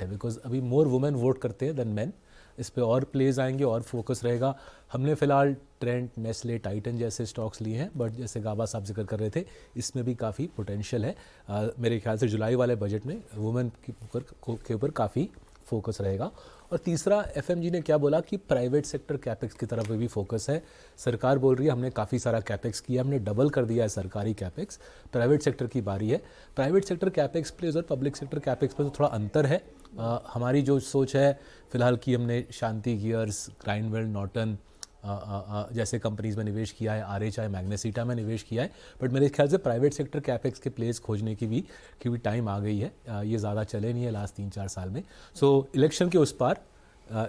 है, बिकॉज अभी more women vote करते हैं देन मैन। इस पे और प्लेज आएंगे और फोकस रहेगा। हमने फिलहाल ट्रेंट, नेस्ले, टाइटन जैसे स्टॉक्स लिए हैं, बट जैसे गाबा साहब जिक्र कर रहे थे, इसमें भी काफ़ी पोटेंशियल है। मेरे ख्याल से जुलाई वाले बजट में वुमेन के ऊपर काफ़ी फोकस रहेगा। और तीसरा, एफएमजी ने क्या बोला कि प्राइवेट सेक्टर कैपेक्स की तरफ भी फोकस है। सरकार बोल रही है हमने काफ़ी सारा कैपेक्स किया, हमने डबल कर दिया है सरकारी कैपेक्स। प्राइवेट सेक्टर की बारी है। प्राइवेट सेक्टर कैपेक्स प्लेज और पब्लिक सेक्टर कैपेक्स पर तो थोड़ा अंतर है। हमारी जो सोच है फिलहाल कि हमने शांति गियर्स, ग्राइंडवेल, नॉर्टन जैसे कंपनीज में निवेश किया है, आरएचआई, मैग्नेसिटा में निवेश किया है, बट मेरे ख्याल से प्राइवेट सेक्टर कैपेक्स के प्लेस खोजने की भी टाइम आ गई है। ये ज़्यादा चले नहीं है लास्ट 3-4 साल में। सो इलेक्शन के उस पार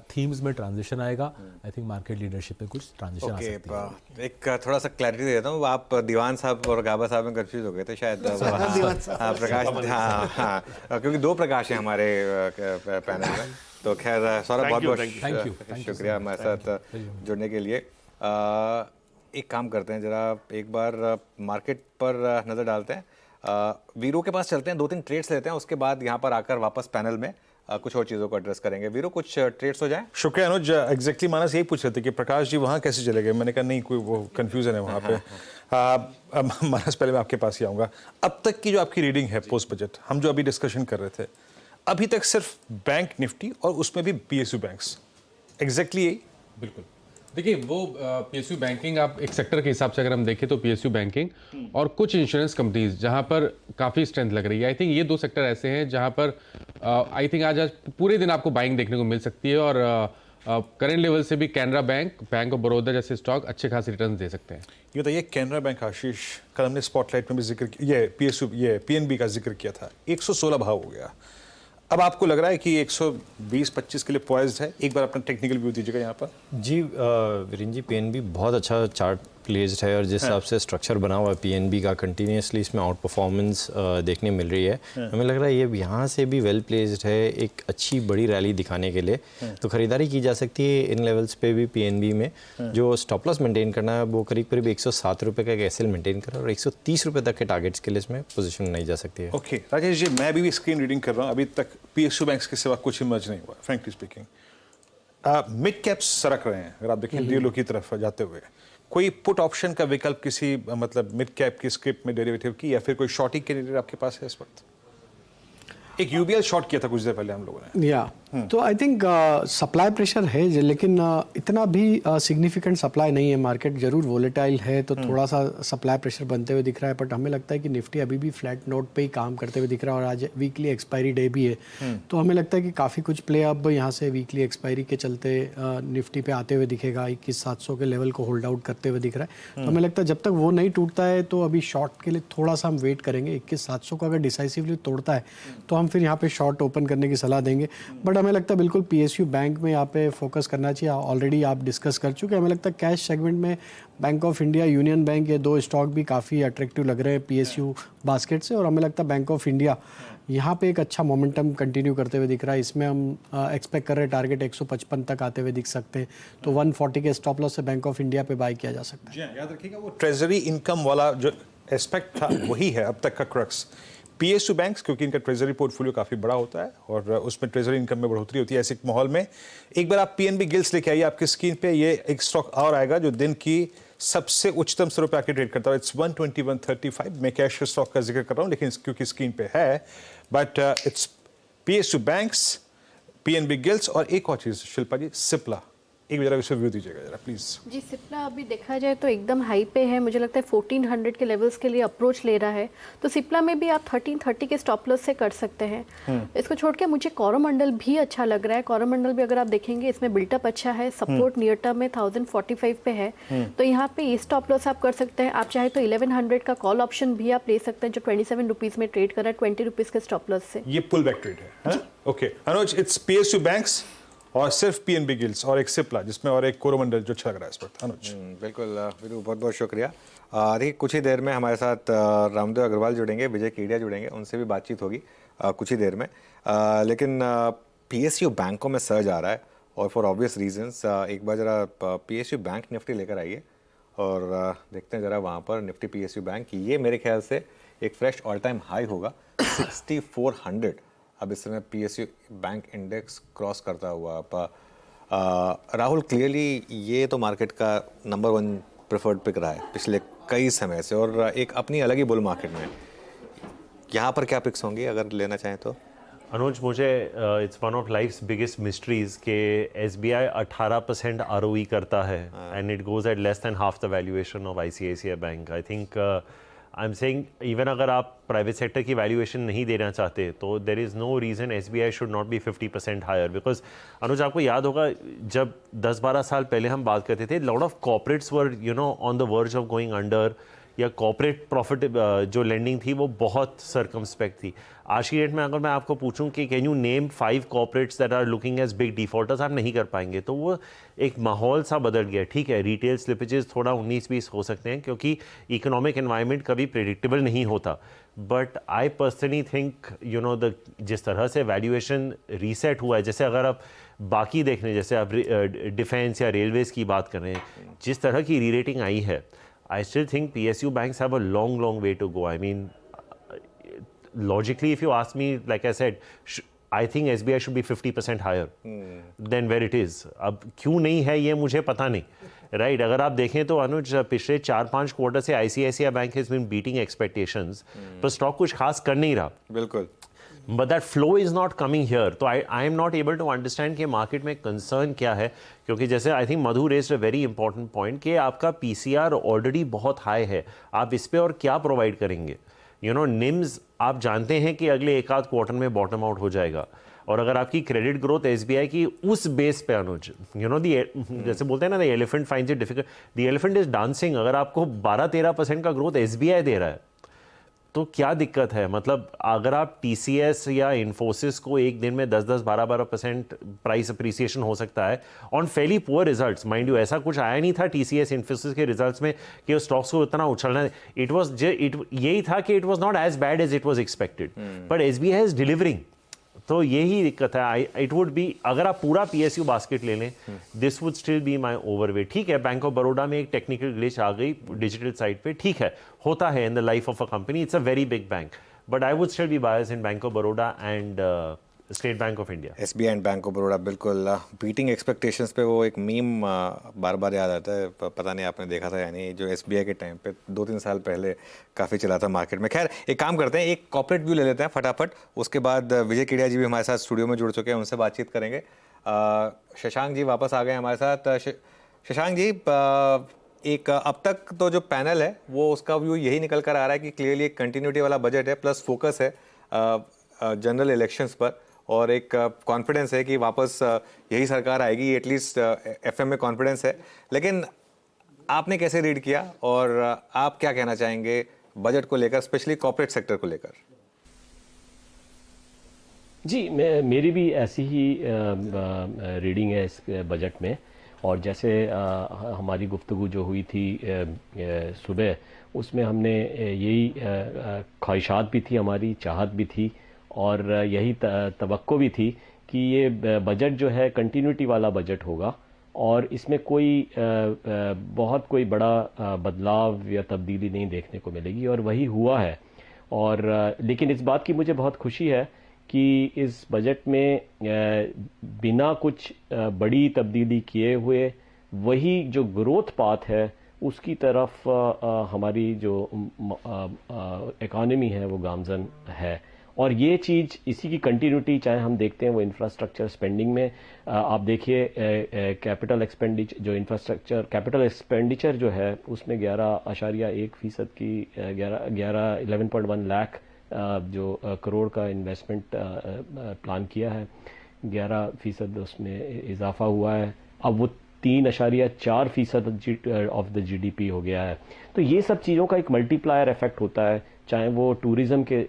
थीम्स में ट्रांजिशन आएगा। आई थिंक मार्केट लीडरशिप में कुछ ट्रांजिशन आ सकती है। एक थोड़ा सा क्लैरिटी दे देता हूँ। आप दीवान साहब और गाबा साहब में कंफ्यूज हो गए थे शायद। हाँ प्रकाश, हाँ, क्योंकि 2 प्रकाश हैं हमारे पैनल में। तो खैर सौरभ, बहुत बहुत शुक्रिया हमारे साथ जुड़ने के लिए। एक काम करते हैं, जरा एक बार मार्केट पर नज़र डालते हैं। वीरो के पास चलते हैं, 2-3 ट्रेड्स लेते हैं, उसके बाद यहाँ पर आकर वापस पैनल में कुछ और चीज़ों को एड्रेस करेंगे। वीरो, कुछ ट्रेड्स हो जाए। शुक्रिया अनुज। एग्जैक्टली मानस यही पूछ रहे थे कि प्रकाश जी वहाँ कैसे चले गए। मैंने कहा नहीं, कोई वो कन्फ्यूजन है वहाँ पे। मानस, पहले मैं आपके पास ही आऊँगा। अब तक की जो आपकी रीडिंग है पोस्ट बजट, हम जो अभी डिस्कशन कर रहे थे, अभी तक सिर्फ बैंक निफ्टी और उसमें भी पीएसयू बैंक्स, एग्जैक्टली यही। बिल्कुल, देखिए वो पीएसयू बैंकिंग, आप एक सेक्टर के हिसाब से अगर हम देखें तो पीएसयू बैंकिंग और कुछ इंश्योरेंस कंपनीज जहां पर काफ़ी स्ट्रेंथ लग रही है। आई थिंक ये 2 सेक्टर ऐसे हैं जहां पर आई थिंक आज पूरे दिन आपको बाइंग देखने को मिल सकती है। और करेंट लेवल से भी Canara bank, bank of Baroda जैसे स्टॉक अच्छे खासे रिटर्न दे सकते हैं। ये बताइए, कैनरा बैंक, आशीष, कल हमने स्पॉटलाइट में भी जिक्र किया, ये पीएसयू, ये पीएनबी का जिक्र किया था, 116 भाव हो गया। अब आपको लग रहा है कि 120-25 के लिए पॉइज्ड है? एक बार अपना टेक्निकल व्यू दीजिएगा यहाँ पर। जी वीरेंद्र जी, पीएनबी बहुत अच्छा चार्ट प्लेस्ड है और जिस हिसाब से स्ट्रक्चर बना हुआ है पीएनबी का, कंटिन्यूसली इसमें आउट परफॉर्मेंस देखने मिल रही है। हमें लग रहा है ये यहाँ से भी वेल प्लेस्ड है एक अच्छी बड़ी रैली दिखाने के लिए। तो खरीदारी की जा सकती है इन लेवल्स पे भी पीएनबी में। जो स्टॉप लॉस मेंटेन करना है वो करीब करीब 107 रुपये का एक एसएल मेंटेन करना है और 130 रुपये तक के टारगेट्स के लिए इसमें पोजीशन बनाई जा सकती है। ओके राकेश जी, मैं भी स्क्रीन रीडिंग कर रहा हूँ, अभी तक पीएसयू बैंक्स के सिवा कुछ इमर्ज नहीं हुआ फ्रैंकली स्पीकिंग। मिड कैप्स सरक रहे हैं, अगर आप देखें डीएलओ की तरफ जाते हुए। कोई पुट ऑप्शन का विकल्प किसी मतलब मिड कैप की स्क्रिप्ट में डेरिवेटिव की, या फिर कोई शॉर्टिंग कैंडिडेट आपके पास है इस वक्त? एक यूबीएल शॉर्ट किया था कुछ देर पहले हम लोगों ने। तो आई थिंक सप्लाई प्रेशर है, लेकिन इतना भी सिग्निफिकेंट सप्लाई नहीं है। मार्केट जरूर वोलेटाइल है, तो थोड़ा सा सप्लाई प्रेशर बनते हुए दिख रहा है, बट हमें लगता है कि निफ्टी अभी भी फ्लैट नोट पे ही काम करते हुए दिख रहा है। और आज वीकली एक्सपायरी डे भी है, तो हमें लगता है कि काफ़ी कुछ प्ले अब यहाँ से वीकली एक्सपायरी के चलते निफ्टी पे आते हुए दिखेगा। 21,700 के लेवल को होल्ड आउट करते हुए दिख रहा है। तो हमें लगता है जब तक वो नहीं टूटता है तो अभी शॉर्ट के लिए थोड़ा सा हम वेट करेंगे। 21,700 को अगर डिसाइसिवली तोड़ता है तो हम फिर यहाँ पे शॉर्ट ओपन करने की सलाह देंगे। बट हमें लगता है बिल्कुल पीएसयू बैंक में यहाँ पे फोकस करना चाहिए। ऑलरेडी आप डिस्कस कर चुके हैं। हमें लगता है कैश सेगमेंट में bank of India, union bank, ये 2 स्टॉक भी काफ़ी अट्रैक्टिव लग रहे हैं पीएसयू बास्केट से। और हमें लगता है बैंक ऑफ इंडिया यहाँ पे एक अच्छा मोमेंटम कंटिन्यू करते हुए दिख रहा है। इसमें हम एक्सपेक्ट कर रहे हैं टारगेट 155 तक आते हुए दिख सकते हैं। तो 140 के स्टॉप लॉस से बैंक ऑफ इंडिया पे बाय किया जा सकता है। याद रखिएगा वो ट्रेजरी इनकम वाला जो एस्पेक्ट था वही है अब तक का क्रक्स। पीएसयू बैंक्स, क्योंकि इनका ट्रेजरी पोर्टफोलियो काफ़ी बड़ा होता है और उसमें ट्रेजरी इनकम में बढ़ोतरी होती है। ऐसे एक माहौल में एक बार आप पीएनबी गिल्स लेके आइए आपकी स्क्रीन पे। ये एक स्टॉक और आएगा जो दिन की सबसे उच्चतम स्तरों पे आके ट्रेड करता है। इट्स 121.35। मैं कैश स्टॉक का जिक्र कर रहा हूँ लेकिन क्योंकि स्क्रीन पे है, but it's PSU banks, PNB gills और एक और चीज़ शिल्पा जी, सिप्ला। एक जरा इससे व्यू दीजिएगा जरा प्लीज। जी, सिप्ला अभी देखा जाए तो एकदम हाई पे है। मुझे लगता है 1400 के लेवल्स के लिए अप्रोच ले रहा है, तो सिप्ला में भी आप 1330 के स्टॉप लॉस से कर सकते हैं। इसको छोड़ के मुझे कोरोमंडल भी अच्छा लग रहा है। कोरोमंडल भी अगर आप देखेंगे इसमें बिल्टअप अच्छा है, सपोर्ट नियर टर्म में 1045 पे है, तो यहाँ पे ये स्टॉप लॉस आप कर सकते हैं। आप चाहे तो 1100 का कॉल ऑप्शन भी आप ले सकते हैं जो 27 रुपीज में ट्रेड कर रहा है 20 रुपीज के स्टॉप लॉस से। ये पुल बैक ट्रेड है। Okay Anuj, it's PSU banks और सिर्फ पीएनबी गिल्स और एक सिप्ला जिसमें और एक कोरोमंडल जो अच्छा लग रहा है इस वक्त। अनुज बिल्कुल वीरू, बहुत बहुत शुक्रिया। देखिए कुछ ही देर में हमारे साथ रामदेव अग्रवाल जुड़ेंगे, विजय केडिया जुड़ेंगे, उनसे भी बातचीत होगी कुछ ही देर में। लेकिन पीएसयू बैंकों में सर्ज आ रहा है और फॉर ऑब्वियस रीजंस। एक बार ज़रा पीएसयू बैंक निफ्टी लेकर आइए और देखते हैं ज़रा वहाँ पर निफ्टी पीएसयू बैंक। ये मेरे ख्याल से एक फ्रेश ऑल टाइम हाई होगा 6400 अब इस समय PSU बैंक इंडेक्स क्रॉस करता हुआ राहुल, क्लियरली ये तो मार्केट का नंबर 1 प्रेफर्ड पिक रहा है पिछले कई समय से, और एक अपनी अलग ही बुल मार्केट में। यहाँ पर क्या पिक्स होंगी अगर लेना चाहें तो? अनुज, मुझे it's one of life's biggest mysteries के SBI 18% ROE करता है and it goes at less than half the valuation of ICICI bank. I think I am saying even अगर आप प्राइवेट सेक्टर की वैल्यूएशन नहीं देना चाहते तो there is no reason SBI should not be 50% higher, because Anuj आपको याद होगा जब 10-12 साल पहले हम बात करते थे, lot of corporates were on the verge of going under, या कॉर्पोरेट प्रॉफिट जो लेंडिंग थी वो बहुत सर्कमस्पेक्ट थी। आज की डेट में अगर मैं आपको पूछूं कि can you name 5 corporates that are looking as big defaulters, आप नहीं कर पाएंगे। तो वो एक माहौल सा बदल गया। ठीक है, रिटेल स्लिपेजेस थोड़ा 19-20 हो सकते हैं क्योंकि इकोनॉमिक एनवायरनमेंट कभी प्रेडिक्टेबल नहीं होता, but I personally think the जिस तरह से वैल्यूएशन रीसेट हुआ है, जैसे अगर आप बाकी देख रहे हैं, जैसे आप डिफेंस या रेलवेज़ की बात कर रहे हैं, जिस तरह की री रेटिंग आई है, I still think PSU banks have a long way to go. I mean, logically, if you ask me, like I said, I think SBI should be 50% higher than where it is. अब क्यों नहीं है ये मुझे पता नहीं, right? अगर आप देखें तो अनुज पिछले 4-5 क्वार्टर से ICICI bank has been beating expectations, पर स्टॉक कुछ खास कर नहीं रहा। बिल्कुल। But that flow is not coming here. तो I am not able to understand कि मार्केट में कंसर्न क्या है, क्योंकि जैसे I think Madhu raised a very important point कि आपका PCR ऑलरेडी बहुत हाई है, आप इस पे और क्या प्रोवाइड करेंगे? निम्स आप जानते हैं कि अगले 1-8 क्वार्टर में बॉटम आउट हो जाएगा, और अगर आपकी क्रेडिट ग्रोथ SBI की उस बेस पे अनुज जैसे बोलते हैं ना, the elephant finds it difficult, the elephant is dancing. अगर आपको 12-13% का ग्रोथ SBI दे रहा है तो क्या दिक्कत है? मतलब अगर आप TCS या इन्फोसिस को एक दिन में 10-10, 12-12% प्राइस अप्रिसिएशन हो सकता है on fairly poor results, mind you, ऐसा कुछ आया नहीं था TCS इन्फोसिस के रिजल्ट्स में कि उस स्टॉक्स को इतना उछलना, यही था कि it was not as bad as it was expected, but SBI is delivering. तो यही दिक्कत है। इट वुड बी, अगर आप पूरा PSU बास्केट ले लें, this would still be my overweight. ठीक है, बैंक ऑफ बड़ौदा में एक टेक्निकल ग्लिच आ गई डिजिटल साइड पे, ठीक है, होता है in the life of a company, it's a very big bank, but I would still be biased in bank of Baroda and state bank of India. SBI and bank of Baroda बिल्कुल beating expectations पे। वो एक meme बार बार याद आता है, पता नहीं आपने देखा था या नहीं, जो SBI के टाइम पे 2-3 साल पहले काफ़ी चला था मार्केट में। खैर, एक काम करते हैं, एक कॉर्पोरेट व्यू ले लेते हैं फटाफट, उसके बाद विजय केडिया जी भी हमारे साथ स्टूडियो में जुड़ चुके हैं, उनसे बातचीत करेंगे। शशांक जी वापस आ गए हमारे साथ। शशांक जी, एक अब तक तो जो पैनल है वो उसका व्यू यही निकल कर आ रहा है कि क्लियरली एक कंटिन्यूटी वाला बजट है, प्लस फोकस है जनरल इलेक्शंस पर, और एक कॉन्फिडेंस है कि वापस यही सरकार आएगी, एटलीस्ट FM में कॉन्फिडेंस है। लेकिन आपने कैसे रीड किया और आप क्या कहना चाहेंगे बजट को लेकर, स्पेशली कॉर्पोरेट सेक्टर को लेकर? जी, मेरी भी ऐसी ही रीडिंग है इस बजट में, और जैसे हमारी गुफ्तगू जो हुई थी सुबह, उसमें हमने यही ख्वाहिशात भी थी, हमारी चाहत भी थी, और यही तवक्को भी थी कि ये बजट जो है कंटिन्यूटी वाला बजट होगा, और इसमें बहुत कोई बड़ा बदलाव या तब्दीली नहीं देखने को मिलेगी, और वही हुआ है। और लेकिन इस बात की मुझे बहुत खुशी है कि इस बजट में बिना कुछ बड़ी तब्दीली किए हुए वही जो ग्रोथ पाथ है उसकी तरफ हमारी जो इकॉनमी है वो गामजन है, और ये चीज़ इसी की कंटिन्यूटी चाहे हम देखते हैं वो इंफ्रास्ट्रक्चर स्पेंडिंग में। आप देखिए कैपिटल एक्सपेंडिचर, जो इंफ्रास्ट्रक्चर कैपिटल एक्सपेंडिचर जो है उसमें 11.1% की 11.1 लाख जो करोड़ का इन्वेस्टमेंट प्लान किया है, 11% उसमें इजाफा हुआ है। अब वो 3.4% ऑफ द GDP हो गया है। तो ये सब चीज़ों का एक मल्टीप्लायर इफेक्ट होता है, चाहे वो टूरिज्म के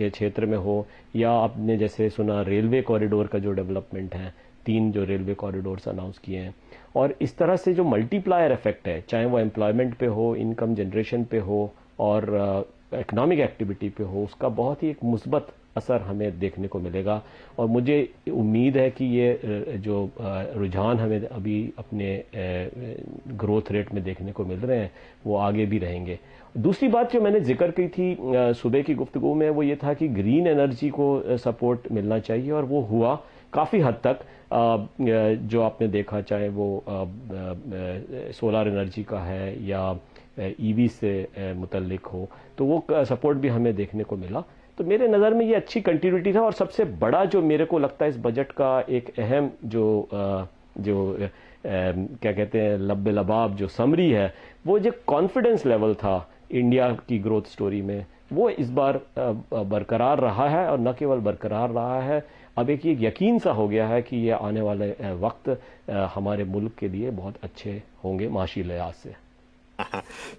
क्षेत्र में हो, या आपने जैसे सुना रेलवे कॉरिडोर का जो डेवलपमेंट है, 3 जो रेलवे कॉरिडोर्स अनाउंस किए हैं, और इस तरह से जो मल्टीप्लायर इफेक्ट है, चाहे वो एम्प्लॉयमेंट पे हो, इनकम जनरेशन पे हो, और इकोनॉमिक एक्टिविटी पे हो, उसका बहुत ही एक मुस्बत असर हमें देखने को मिलेगा। और मुझे उम्मीद है कि ये जो रुझान हमें अभी अपने ग्रोथ रेट में देखने को मिल रहे हैं वो आगे भी रहेंगे। दूसरी बात जो मैंने जिक्र की थी सुबह की गुफ्तगू में वो ये था कि ग्रीन एनर्जी को सपोर्ट मिलना चाहिए, और वो हुआ काफ़ी हद तक। जो आपने देखा, चाहे वो सोलर एनर्जी का है या ईवी से मुतल्लिक हो, तो वो सपोर्ट भी हमें देखने को मिला। तो मेरे नज़र में ये अच्छी कंटिन्यूटी था। और सबसे बड़ा जो मेरे को लगता है इस बजट का एक अहम जो क्या कहते हैं लब्बे लबाब जो समरी है, वो जो कॉन्फिडेंस लेवल था इंडिया की ग्रोथ स्टोरी में, वो इस बार बरकरार रहा है। और न केवल बरकरार रहा है, अब एक ये यकीन सा हो गया है कि ये आने वाले वक्त हमारे मुल्क के लिए बहुत अच्छे होंगे माशी लिहाज से।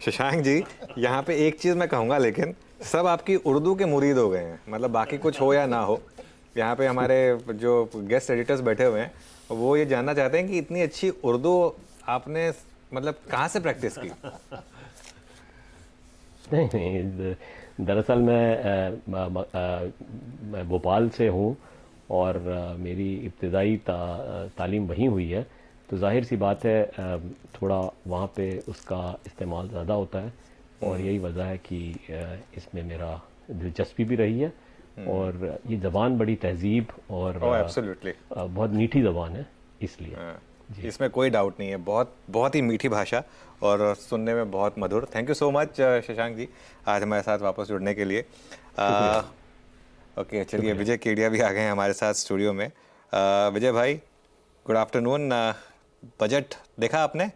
शशांक जी, यहाँ पे एक चीज़ मैं कहूँगा, लेकिन सब आपकी उर्दू के मुरीद हो गए हैं, मतलब बाकी कुछ हो या ना हो, यहाँ पे हमारे जो गेस्ट एडिटर्स बैठे हुए हैं वो ये जानना चाहते हैं कि इतनी अच्छी उर्दू आपने मतलब कहाँ से प्रैक्टिस की? नहीं, दरअसल मैं भोपाल से हूँ और मेरी इब्तदाई तालीम वहीं हुई है, तो जाहिर सी बात है थोड़ा वहाँ पे उसका इस्तेमाल ज़्यादा होता है। और यही वजह है कि इसमें मेरा दिलचस्पी भी रही है। और ये ज़बान बड़ी तहजीब और बहुत मीठी ज़बान है, इसलिए इसमें कोई डाउट नहीं है। बहुत बहुत ही मीठी भाषा और सुनने में बहुत मधुर। Thank you so much Shashank ji, आज हमारे साथ वापस जुड़ने के लिए। ओके, चलिए विजय केडिया भी आ गए हैं हमारे साथ स्टूडियो में। विजय भाई, गुड आफ्टरनून। बजट देखा आपने,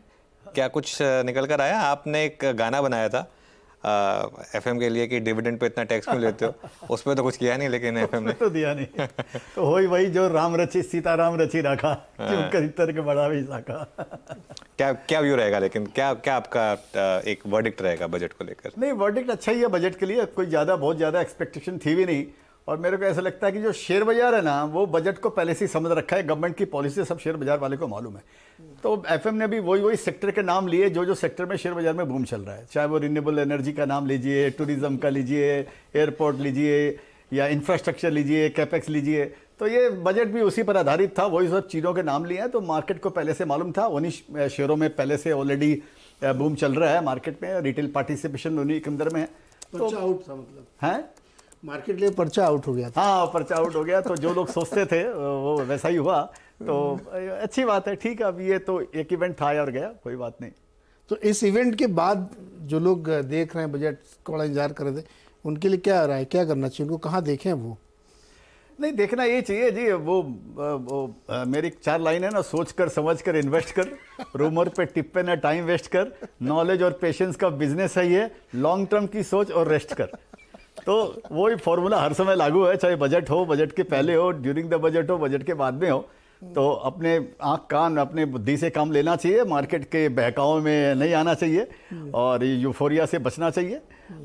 क्या कुछ निकल कर आया? आपने एक गाना बनाया था एफएम के लिए कि डिविडेंड पे इतना टैक्स क्यों लेते हो, उसमें तो कुछ किया नहीं, लेकिन एफएम ने तो दिया नहीं। तो हो वही जो राम रची सीताराम रची रखा, क्यों करितर के बड़ा भी साका। क्या व्यू रहेगा, लेकिन क्या आपका एक वर्डिक्ट रहेगा बजट को लेकर? नहीं, वर्डिक्ट अच्छा ही है बजट के लिए, कोई बहुत ज़्यादा एक्सपेक्टेशन थी भी नहीं। और मेरे को ऐसा लगता है कि जो शेयर बाजार है ना, वो बजट को पहले से ही समझ रखा है। गवर्नमेंट की पॉलिसी सब शेयर बाजार वाले को मालूम है। तो एफएम ने भी वही सेक्टर के नाम लिए जो सेक्टर में शेयर बाजार में बूम चल रहा है, चाहे वो रिन्यूएबल एनर्जी का नाम लीजिए, टूरिज्म का लीजिए, एयरपोर्ट लीजिए, या इंफ्रास्ट्रक्चर लीजिए, कैपेक्स लीजिए। तो ये बजट भी उसी पर आधारित था, वही सब चीज़ों के नाम लिए हैं। तो मार्केट को पहले से मालूम था, उन्हीं शेयरों में पहले से ऑलरेडी बूम चल रहा है मार्केट में, रिटेल पार्टिसिपेशन उन्हीं के अंदर में है। तो आउट था, मतलब है मार्केट लिए पर्चा आउट हो गया था। हाँ, पर्चा आउट हो गया, तो जो लोग सोचते थे वो वैसा ही हुआ। तो अच्छी बात है, ठीक है। अब ये तो एक इवेंट था और गया, कोई बात नहीं। तो इस इवेंट के बाद जो लोग देख रहे हैं बजट को बड़ा इंतजार कर रहे थे, उनके लिए क्या राय, क्या करना चाहिए उनको, कहाँ देखें वो? नहीं, देखना ये चाहिए जी, वो मेरी 4 लाइन है ना, सोच कर समझ कर इन्वेस्ट कर, रूमर पे टिप पे ना टाइम वेस्ट कर, नॉलेज और पेशेंस का बिजनेस है ये, लॉन्ग टर्म की सोच और रेस्ट कर। तो वही फॉर्मूला हर समय लागू है, चाहे बजट हो, बजट के पहले हो, ड्यूरिंग द बजट हो, बजट के बाद में हो। तो अपने आँख कान अपने बुद्धि से काम लेना चाहिए, मार्केट के बहकाव में नहीं आना चाहिए, और यूफोरिया से बचना चाहिए,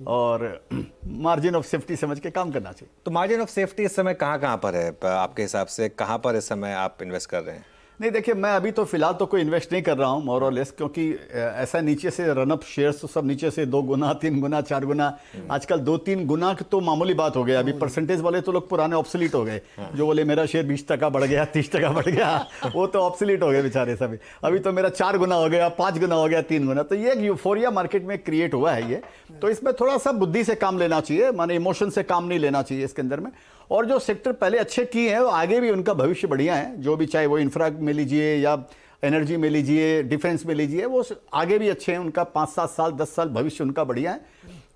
और मार्जिन ऑफ सेफ्टी समझ के काम करना चाहिए। तो मार्जिन ऑफ सेफ्टी इस समय कहाँ पर है आपके हिसाब से? कहाँ पर इस समय आप इन्वेस्ट कर रहे हैं? नहीं, देखिए, मैं अभी तो फिलहाल तो कोई इन्वेस्ट नहीं कर रहा हूँ मोर और लेस, क्योंकि ऐसा नीचे से रनअप शेयर्स तो सब नीचे से 2 गुना 3 गुना 4 गुना, आजकल 2-3 गुना तो मामूली बात हो गया। अभी परसेंटेज वाले तो लोग पुराने ऑब्सोलीट हो गए, जो बोले मेरा शेयर 20% बढ़ गया, 30% बढ़ गया, वो तो ऑब्सोलीट हो गए बेचारे सभी। अभी तो मेरा 4 गुना हो गया, 5 गुना हो गया, 3 गुना। तो ये एक यूफोरिया मार्केट में क्रिएट हुआ है ये। तो इसमें थोड़ा सा बुद्धि से काम लेना चाहिए, माने इमोशन से काम नहीं लेना चाहिए इसके अंदर में। और जो सेक्टर पहले अच्छे किए हैं, वो आगे भी उनका भविष्य बढ़िया है, जो भी, चाहे वो इंफ्रा में लीजिए या एनर्जी में लीजिए, डिफेंस में लीजिए, वो आगे भी अच्छे हैं। उनका 5-7 साल 10 साल भविष्य उनका बढ़िया है।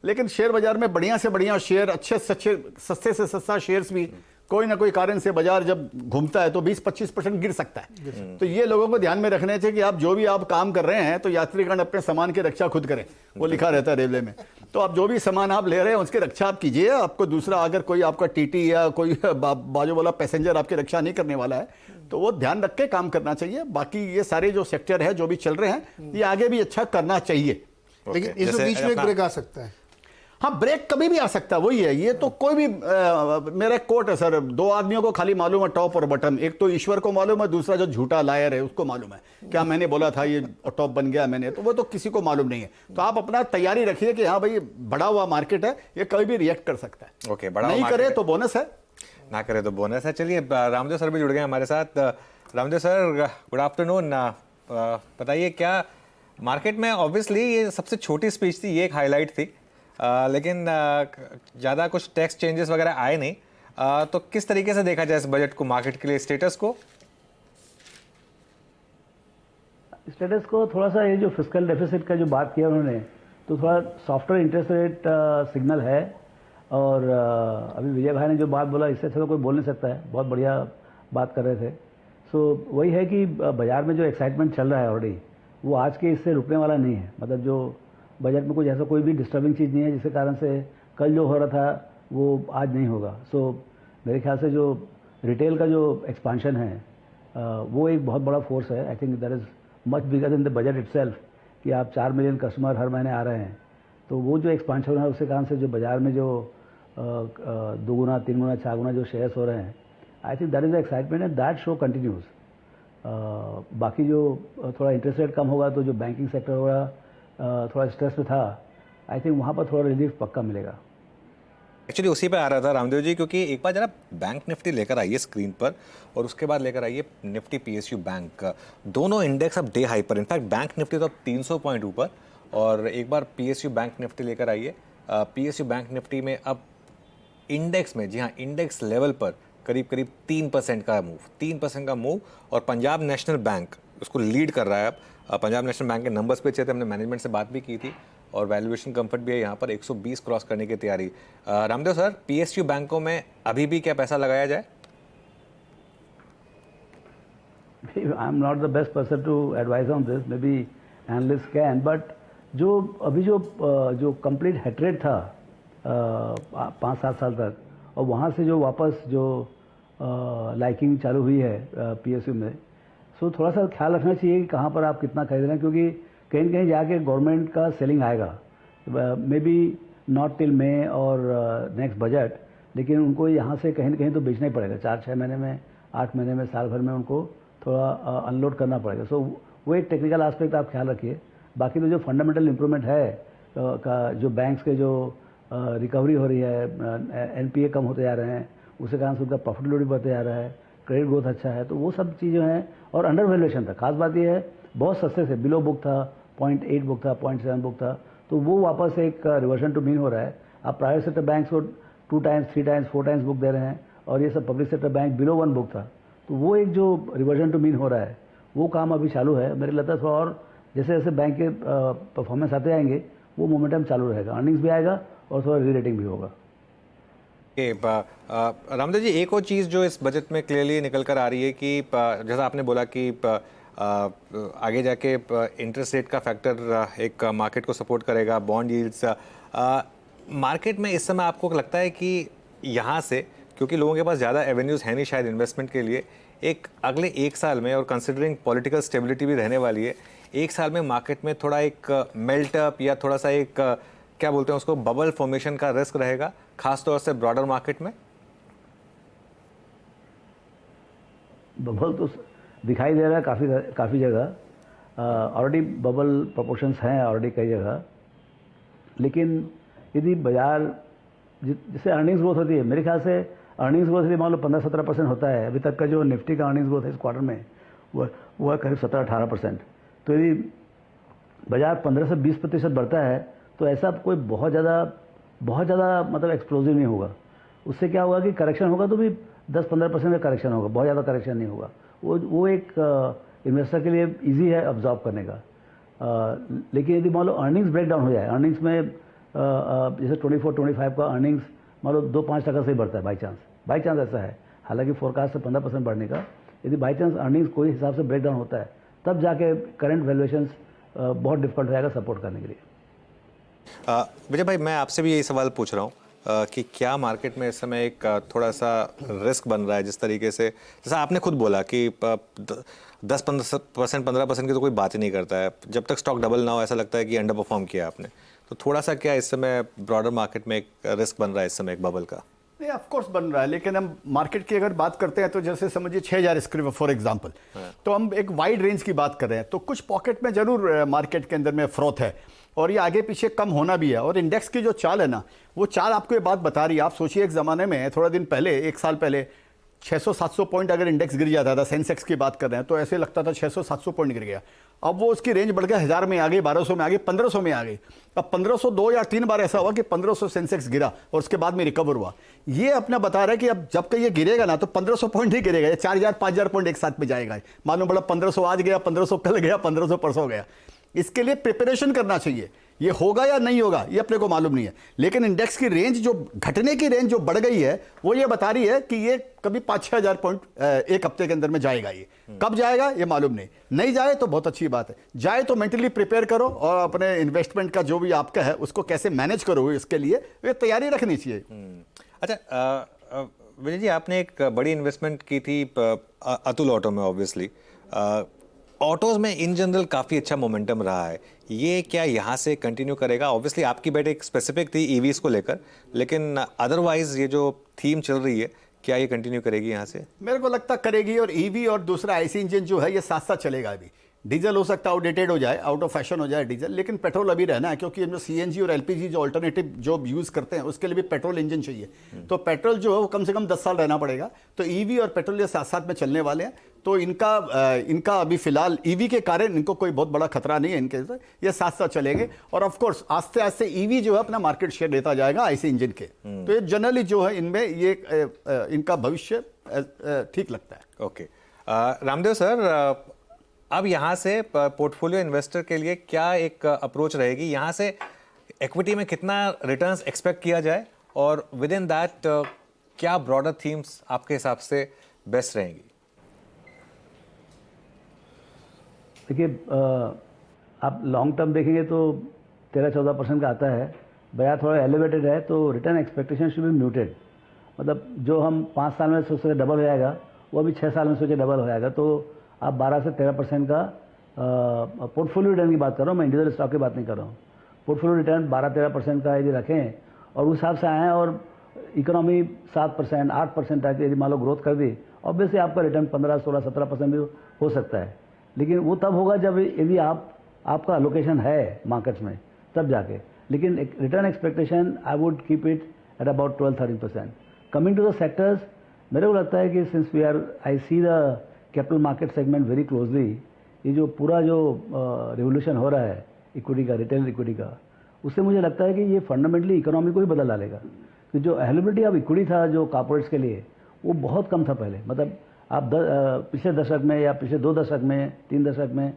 लेकिन शेयर बाजार में बढ़िया से बढ़िया शेयर, अच्छे से अच्छे, सस्ते से सस्ता शेयर्स भी कोई ना कोई कारण से बाजार जब घूमता है तो 20-25% गिर सकता है। तो ये लोगों को ध्यान में रखना चाहिए कि आप जो भी आप काम कर रहे हैं, तो यात्रीगण अपने सामान की रक्षा खुद करें, वो लिखा रहता है रेलवे में। तो आप जो भी सामान आप ले रहे हैं उसकी रक्षा आप कीजिए। आपको दूसरा अगर कोई आपका टीटी या कोई बाजू वाला पैसेंजर आपकी रक्षा नहीं करने वाला है, तो वो ध्यान रख के काम करना चाहिए। बाकी ये सारे जो सेक्टर है जो भी चल रहे हैं, ये आगे भी अच्छा करना चाहिए। लेकिन इस बीच में एक ब्रेक आ सकता है। हाँ, ब्रेक कभी भी आ सकता है, वही है। ये तो कोई भी मेरा कोट है सर, 2 आदमियों को खाली मालूम है टॉप और बटन। एक तो ईश्वर को मालूम है, दूसरा जो झूठा लायर है उसको मालूम है क्या मैंने बोला था ये टॉप बन गया मैंने, तो वो तो किसी को मालूम नहीं है। तो आप अपना तैयारी रखिए कि हाँ भाई, बढ़ा हुआ मार्केट है, ये कभी भी रिएक्ट कर सकता है। ओके, बढ़ा नहीं करे तो बोनस है, ना करे तो बोनस है। चलिए रामदेव सर भी जुड़ गए हमारे साथ। Ramdev sir, good afternoon. बताइए क्या मार्केट में, ऑब्वियसली ये सबसे छोटी स्पीच थी, ये एक हाईलाइट थी, लेकिन ज़्यादा कुछ टैक्स चेंजेस वगैरह आए नहीं, तो किस तरीके से देखा जाए इस बजट को, मार्केट के लिए स्टेटस को? स्टेटस को थोड़ा सा, ये जो फिस्कल डेफिसिट का जो बात किया उन्होंने, तो थोड़ा सॉफ्टवेयर इंटरेस्ट रेट सिग्नल है। और अभी विजय भाई ने जो बात बोला, इससे अच्छा तो कोई बोल नहीं सकता है, बहुत बढ़िया बात कर रहे थे। सो वही है कि बाजार में जो एक्साइटमेंट चल रहा है ऑलरेडी, वो आज के इससे रुकने वाला नहीं है। मतलब जो बजट में कुछ ऐसा कोई भी डिस्टर्बिंग चीज़ नहीं है जिसके कारण से कल जो हो रहा था वो आज नहीं होगा। सो मेरे ख्याल से जो रिटेल का जो एक्सपांशन है वो एक बहुत बड़ा फोर्स है। I think that is much bigger than the budget itself, कि आप 4 मिलियन कस्टमर हर महीने आ रहे हैं, तो वो जो एक्सपांशन है उसके कारण से जो बाजार में जो 2 गुना 3 गुना 4 गुना जो शेयर्स हो रहे हैं, I think that is the excitement and that show continues. बाकी जो थोड़ा इंटरेस्ट रेट कम होगा तो जो बैंकिंग सेक्टर होगा थोड़ा स्ट्रेस में था, आई थिंक वहाँ पर थोड़ा रिलीफ पक्का मिलेगा। एक्चुअली उसी पे आ रहा था रामदेव जी, क्योंकि एक बार जरा बैंक निफ्टी लेकर आइए स्क्रीन पर, और उसके बाद लेकर आइए निफ्टी पीएसयू बैंक। दोनों इंडेक्स अब डे हाई पर, इनफैक्ट बैंक निफ्टी तो अब 300 पॉइंट ऊपर, और एक बार पीएसयू बैंक निफ्टी लेकर आइए। पीएसयू बैंक निफ्टी में अब इंडेक्स में, जी हाँ, इंडेक्स लेवल पर करीब करीब 3% का मूव, 3% का मूव, और पंजाब नेशनल बैंक उसको लीड कर रहा है। अब पंजाब नेशनल बैंक के नंबर्स पे अच्छे थे, हमने मैनेजमेंट से बात भी की थी, और वैल्यूएशन कंफर्ट भी है यहाँ पर 120 क्रॉस करने की तैयारी। रामदेव सर, पीएसयू बैंकों में अभी भी क्या पैसा लगाया जाए? I am not the best person to advise on this, maybe analyst can, but जो अभी जो कंप्लीट हिट रेट था 5-7 साल तक, और वहाँ से जो वापस जो लाइकिंग चालू हुई है पीएसयू में, सो थोड़ा सा ख्याल रखना चाहिए कि कहाँ पर आप कितना खरीद रहे हैं, क्योंकि कहीं न कहीं जाके गवर्नमेंट का सेलिंग आएगा, मे बी नॉट टिल मे और नेक्स्ट बजट, लेकिन उनको यहाँ से कहीं न कहीं तो बेचना ही पड़ेगा। 4-6 महीने में, 8 महीने में, साल भर में उनको थोड़ा अनलोड करना पड़ेगा। सो वो एक टेक्निकल एस्पेक्ट आप ख्याल रखिए। बाकी तो जो फंडामेंटल इम्प्रूवमेंट है का, जो बैंक्स के जो रिकवरी हो रही है, एनपीए कम होते जा रहे हैं, उसके कारण से उनका प्रॉफिटेबिलिटी बढ़ते जा रहा है, क्रेडिट ग्रोथ अच्छा है, तो वो सब चीज़ें हैं। और अंडर वैल्यूएशन था, खास बात ये है बहुत सस्ते से, बिलो बुक था, 0.8 बुक था, 0.7 बुक था, तो वो वापस एक रिवर्जन टू मीन हो रहा है। आप प्राइवेट सेक्टर बैंक्स को 2 टाइम्स 3 टाइम्स 4 टाइम्स बुक दे रहे हैं, और ये सब public sector bank below 1 book था, तो वो एक जो रिवर्जन टू मीन हो रहा है वो काम अभी चालू है। मेरे लगता है थोड़ा और जैसे जैसे बैंक के परफॉर्मेंस आते जाएंगे वो मोमेंटम चालू रहेगा, अर्निंग्स भी आएगा और थोड़ा री रेटिंग भी होगा। रामदेव जी, एक और चीज़ जो इस बजट में क्लियरली निकल कर आ रही है कि जैसा आपने बोला कि आगे जाके इंटरेस्ट रेट का फैक्टर एक मार्केट को सपोर्ट करेगा, बॉन्ड यील्ड्स। मार्केट में इस समय आपको लगता है कि यहाँ से, क्योंकि लोगों के पास ज़्यादा एवेन्यूज़ है नहीं शायद इन्वेस्टमेंट के लिए, एक अगले 1 साल में, और कंसिडरिंग पॉलिटिकल स्टेबिलिटी भी रहने वाली है, 1 साल में मार्केट में थोड़ा एक मेल्ट अप या थोड़ा सा एक क्या बोलते हैं उसको, बबल फॉर्मेशन का रिस्क रहेगा, खासतौर से ब्रॉडर मार्केट में? बबल तो दिखाई दे रहा है काफ़ी जगह, ऑलरेडी बबल प्रोपोर्शंस हैं ऑलरेडी कई जगह, लेकिन यदि बाजार जिससे अर्निंग्स ग्रोथ होती है, मेरे ख्याल से अर्निंग्स ग्रोथ यदि मान लो 15-17% होता है, अभी तक का जो निफ्टी का अर्निंग्स ग्रोथ है इस क्वार्टर में वो करीब 17-18%, तो यदि बाजार 15 से 20% बढ़ता है तो ऐसा कोई बहुत ज़्यादा मतलब एक्सप्लोजिव नहीं होगा। उससे क्या होगा कि करेक्शन होगा तो भी 10-15% का करेक्शन होगा, बहुत ज़्यादा करेक्शन नहीं होगा। वो एक इन्वेस्टर के लिए इजी है ऑब्जॉर्व करने का। लेकिन यदि मान लो अर्निंग्स ब्रेक डाउन हो जाए, अर्निंग्स में जैसे 24-25 का अर्निंग्स मान लो 2-5% से ही बढ़ता है बाई चांस ऐसा है, हालांकि फोरकास्ट है 15% बढ़ने का, यदि बाई चांस अर्निंग्स कोई हिसाब से ब्रेक डाउन होता है तब जाके करंट वैल्यूएशंस बहुत डिफिकल्ट रहेगा सपोर्ट करने के लिए। विजय भाई, मैं आपसे भी यही सवाल पूछ रहा हूँ कि क्या मार्केट में इस समय एक थोड़ा सा रिस्क बन रहा है, जिस तरीके से, जैसा आपने खुद बोला कि 10-15%, 15% की तो कोई बात ही नहीं करता है, जब तक स्टॉक डबल ना हो ऐसा लगता है कि अंडर परफॉर्म किया आपने, तो थोड़ा सा क्या इस समय ब्रॉडर मार्केट में एक रिस्क बन रहा है इस समय एक बबल का? नहीं, ऑफ कोर्स बन रहा है, लेकिन हम मार्केट की अगर बात करते हैं तो जैसे समझिए 6000 स्क्रीन फॉर एग्जांपल, तो हम एक वाइड रेंज की बात कर रहे हैं, तो कुछ पॉकेट में जरूर मार्केट के अंदर में फ्रॉथ है, और ये आगे पीछे कम होना भी है। और इंडेक्स की जो चाल है ना, वो चाल आपको ये बात बता रही है। आप सोचिए एक ज़माने में थोड़ा दिन पहले, 1 साल पहले 600-700 पॉइंट अगर इंडेक्स गिर जाता था, सेंसेक्स की बात कर रहे हैं, तो ऐसे लगता था 600-700 पॉइंट गिर गया। अब वो उसकी रेंज बढ़ गया 1000 में आ गई, 1200 में आ गई, 1500 में आ गई। अब 1500 2 या 3 बार ऐसा हुआ कि 1500 सेंसेक्स गिरा और उसके बाद में रिकवर हुआ। ये अपना बता रहा है कि अब जब तक ये गिरेगा ना, तो 1500 पॉइंट ही गिरेगा, ये 4000-5000 पॉइंट एक साथ में जाएगा। मालूम पड़ा 1500 आज गया, 1500 कल गया, 1500 परसों गया। इसके लिए प्रिपरेशन करना चाहिए। ये होगा या नहीं होगा ये अपने को मालूम नहीं है, लेकिन इंडेक्स की रेंज जो घटने की रेंज जो बढ़ गई है, वो ये बता रही है कि ये कभी 5-6 हज़ार पॉइंट एक हफ्ते के अंदर में जाएगा। ये कब जाएगा ये मालूम नहीं जाए तो बहुत अच्छी बात है, जाए तो मेंटली प्रिपेयर करो और अपने इन्वेस्टमेंट का जो भी आपका है उसको कैसे मैनेज करो, इसके लिए ये तैयारी रखनी चाहिए। अच्छा विजय जी, आपने एक बड़ी इन्वेस्टमेंट की थी अतुल ऑटो में। ऑब्वियसली ऑटोज में इन जनरल काफ़ी अच्छा मोमेंटम रहा है, ये क्या यहाँ से कंटिन्यू करेगा? ऑब्वियसली आपकी बेट एक स्पेसिफिक थी ईवीज को लेकर, लेकिन अदरवाइज ये जो थीम चल रही है, क्या ये कंटिन्यू करेगी यहाँ से? मेरे को लगता करेगी। और ईवी और दूसरा आईसी इंजन जो है ये साथ साथ चलेगा। अभी डीजल हो सकता है आउटडेटेड हो जाए, आउट ऑफ फैशन हो जाए डीजल, लेकिन पेट्रोल अभी रहना है, क्योंकि जो सीएनजी और एलपीजी जो अल्टरनेटिव जो यूज़ करते हैं उसके लिए भी पेट्रोल इंजन चाहिए। तो पेट्रोल जो है वो कम से कम 10 साल रहना पड़ेगा। तो ईवी और पेट्रोल ये साथ साथ में चलने वाले हैं। तो इनका अभी फिलहाल ईवी के कारण इनको कोई बहुत बड़ा खतरा नहीं है, इनके ये साथ साथ चलेंगे। और ऑफ कोर्स आस्ते आस्ते ईवी जो है अपना मार्केट शेयर देता जाएगा आईसी इंजन के। तो ये जनरली जो है इनमें ये इनका भविष्य ठीक लगता है। ओके रामदेव सर, अब यहाँ से पोर्टफोलियो इन्वेस्टर के लिए क्या एक अप्रोच रहेगी? यहाँ से इक्विटी में कितना रिटर्न्स एक्सपेक्ट किया जाए, और विद इन दैट क्या ब्रॉडर थीम्स आपके हिसाब से बेस्ट रहेंगी? देखिए, आप लॉन्ग टर्म देखेंगे तो 13-14% का आता है। बाजार थोड़ा एलिवेटेड है, तो return expectation should be muted. मतलब जो हम 5 साल में सोचे डबल हो जाएगा, वो अभी 6 साल में सोचे डबल हो जाएगा। तो आप 12 से 13% का पोर्टफोलियो रिटर्न की बात कर रहा हूँ, मैं इंडिविजुअल स्टॉक की बात नहीं कर रहा हूँ। पोर्टफोलियो रिटर्न 12-13% का यदि रखें और उस हिसाब से आएँ, और इकोनॉमी 7%, 8% तक यदि मान लो ग्रोथ कर दी, ऑब्वियसली आपका रिटर्न 15, 16, 17% भी हो सकता है। लेकिन वो तब होगा जब यदि आपका लोकेशन है मार्केट्स में, तब जाके। लेकिन return expectation I would keep it at about 12-13%। Coming to the sectors, मेरे को लगता है कि since we are I see the capital market segment very closely, ये जो पूरा जो रिवोल्यूशन हो रहा है इक्विटी का, रिटेल इक्विटी का, उससे मुझे लगता है कि ये फंडामेंटली इकोनॉमी को ही बदल डालेगा। कि जो अवेलेबिलिटी ऑफ इक्विटी था जो कॉर्पोरेट्स के लिए, वो बहुत कम था पहले। मतलब आप पिछले दशक में या पिछले 2 दशक में, 3 दशक में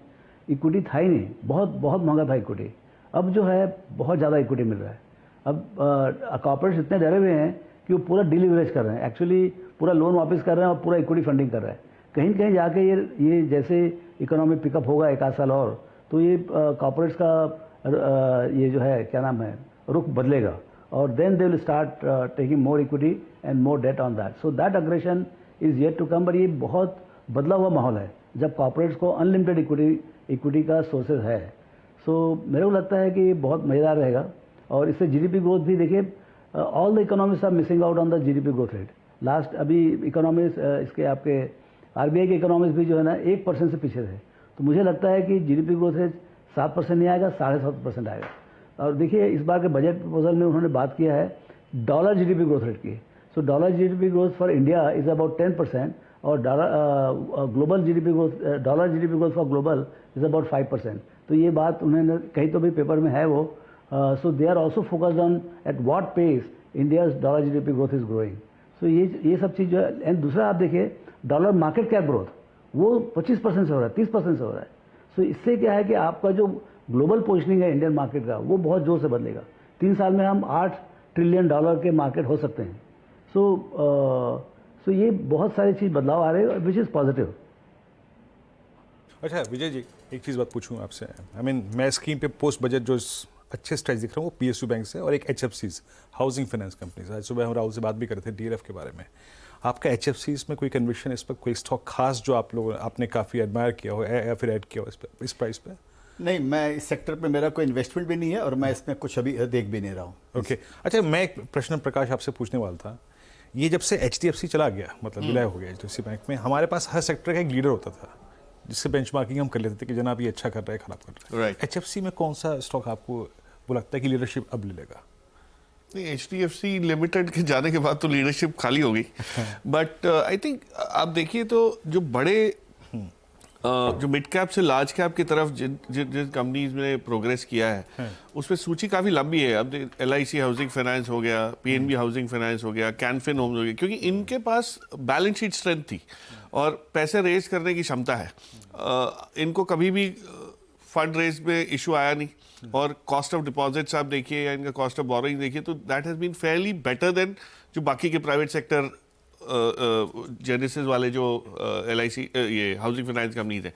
इक्विटी था ही नहीं, बहुत बहुत महंगा था इक्विटी। अब जो है बहुत ज़्यादा इक्विटी मिल रहा है। अब कॉर्पोरेट्स इतने डरे हुए हैं कि वो पूरा डिलीवरेज कर रहे हैं, एक्चुअली पूरा लोन वापस कर रहे हैं और पूरा इक्विटी फंडिंग कर रहा है। कहीं कहीं जाके ये जैसे इकोनॉमी पिकअप होगा 1 आध साल और, तो ये कॉर्पोरेट्स का ये जो है क्या नाम है रुख बदलेगा, और then they will start taking more equity and more debt on that. So that aggression is yet to come. But ये बहुत बदला हुआ माहौल है जब कॉर्पोरेट्स को अनलिमिटेड इक्विटी का सोर्सेज है। सो मेरे को लगता है कि ये बहुत मज़ेदार रहेगा। और इससे जीडीपी ग्रोथ भी देखिए, all the economist are missing out on the GDP growth rate. Last अभी इकोनॉमिस्ट इसके आपके आरबीआई के इकोनॉमिस्ट भी जो है ना 1% से पीछे थे। तो मुझे लगता है कि जीडीपी ग्रोथ रेट 7% नहीं आएगा, 7.5% आएगा। और देखिए इस बार के बजट प्रपोजल में उन्होंने बात किया है डॉलर जीडीपी ग्रोथ रेट की। So dollar GDP growth for India is about 10%, और global GDP growth, dollar GDP growth for global is about 5%। तो ये बात उन्होंने कहीं तो भी पेपर में है वो। So they are also focused on at what pace India's dollar GDP growth is growing. So ये सब चीज़ जो है। एंड दूसरा आप देखिए डॉलर मार्केट कैप ग्रोथ वो 25% से हो रहा है, 30% से हो रहा है। सो इससे क्या है कि आपका जो ग्लोबल पोजिशनिंग है इंडियन मार्केट का, वो बहुत जोर से बदलेगा। 3 साल में हम $8 ट्रिलियन के मार्केट हो सकते हैं। सो ये बहुत सारी चीज़ बदलाव आ रहे हैं विच इज़ पॉजिटिव। अच्छा विजय जी, एक चीज़ बात पूछूं आपसे। आई मीन मैं स्कीम पे पोस्ट बजट जो अच्छे स्ट्रेच दिख रहा हूँ वो पीएसयू बैंक से और एक एचएफसीज हाउसिंग फाइनेंस कंपनीज। आज सुबह हम राहुल से बात भी कर रहे थे डीएलएफ के बारे में। आपका एचएफसीज में कोई कन्विक्शन, इस पर कोई स्टॉक खास जो आपने काफ़ी एडमायर किया हो या फिर ऐड किया हो इस प्राइस पे? नहीं, मैं इस सेक्टर पे मेरा कोई इन्वेस्टमेंट भी नहीं है और मैं इसमें कुछ अभी देख भी नहीं रहा हूँ। ओके अच्छा, मैं एक प्रश्न प्रकाश आपसे पूछने वाला था। ये जब से एचडीएफसी चला गया, मतलब विलय हो गया एचडीएफसी बैंक में, हमारे पास हर सेक्टर का एक लीडर होता था, जिससे बेंचमार्किंग हम कर लेते थे कि जनाब ये अच्छा कर रहा है, खराब कर रहा है। राइट। HFC में कौन सा स्टॉक आपको वो लगता है कि लीडरशिप अब ले लेगा? नहीं, HDFC लिमिटेड के जाने के बाद तो लीडरशिप खाली हो गई, बट आई थिंक आप देखिए तो जो बड़े जो मिड कैप से लार्ज कैप की तरफ जिन कंपनीज ने प्रोग्रेस किया है उसमें सूची काफ़ी लंबी है। अब LIC हाउसिंग फाइनेंस हो गया, PNB हाउसिंग फाइनेंस हो गया, कैनफिन होम्स हो गया, क्योंकि इनके पास बैलेंस शीट स्ट्रेंथ थी और पैसे रेज करने की क्षमता है। इनको कभी भी फंड रेज में इशू आया नहीं और कॉस्ट ऑफ डिपॉजिट्स आप देखिए या इनका कॉस्ट ऑफ बोरोइंग देखिए तो that has been fairly better than जो बाकी के प्राइवेट सेक्टर जेनेसिस वाले जो LIC ये हाउसिंग फाइनेंस कंपनीज हैं।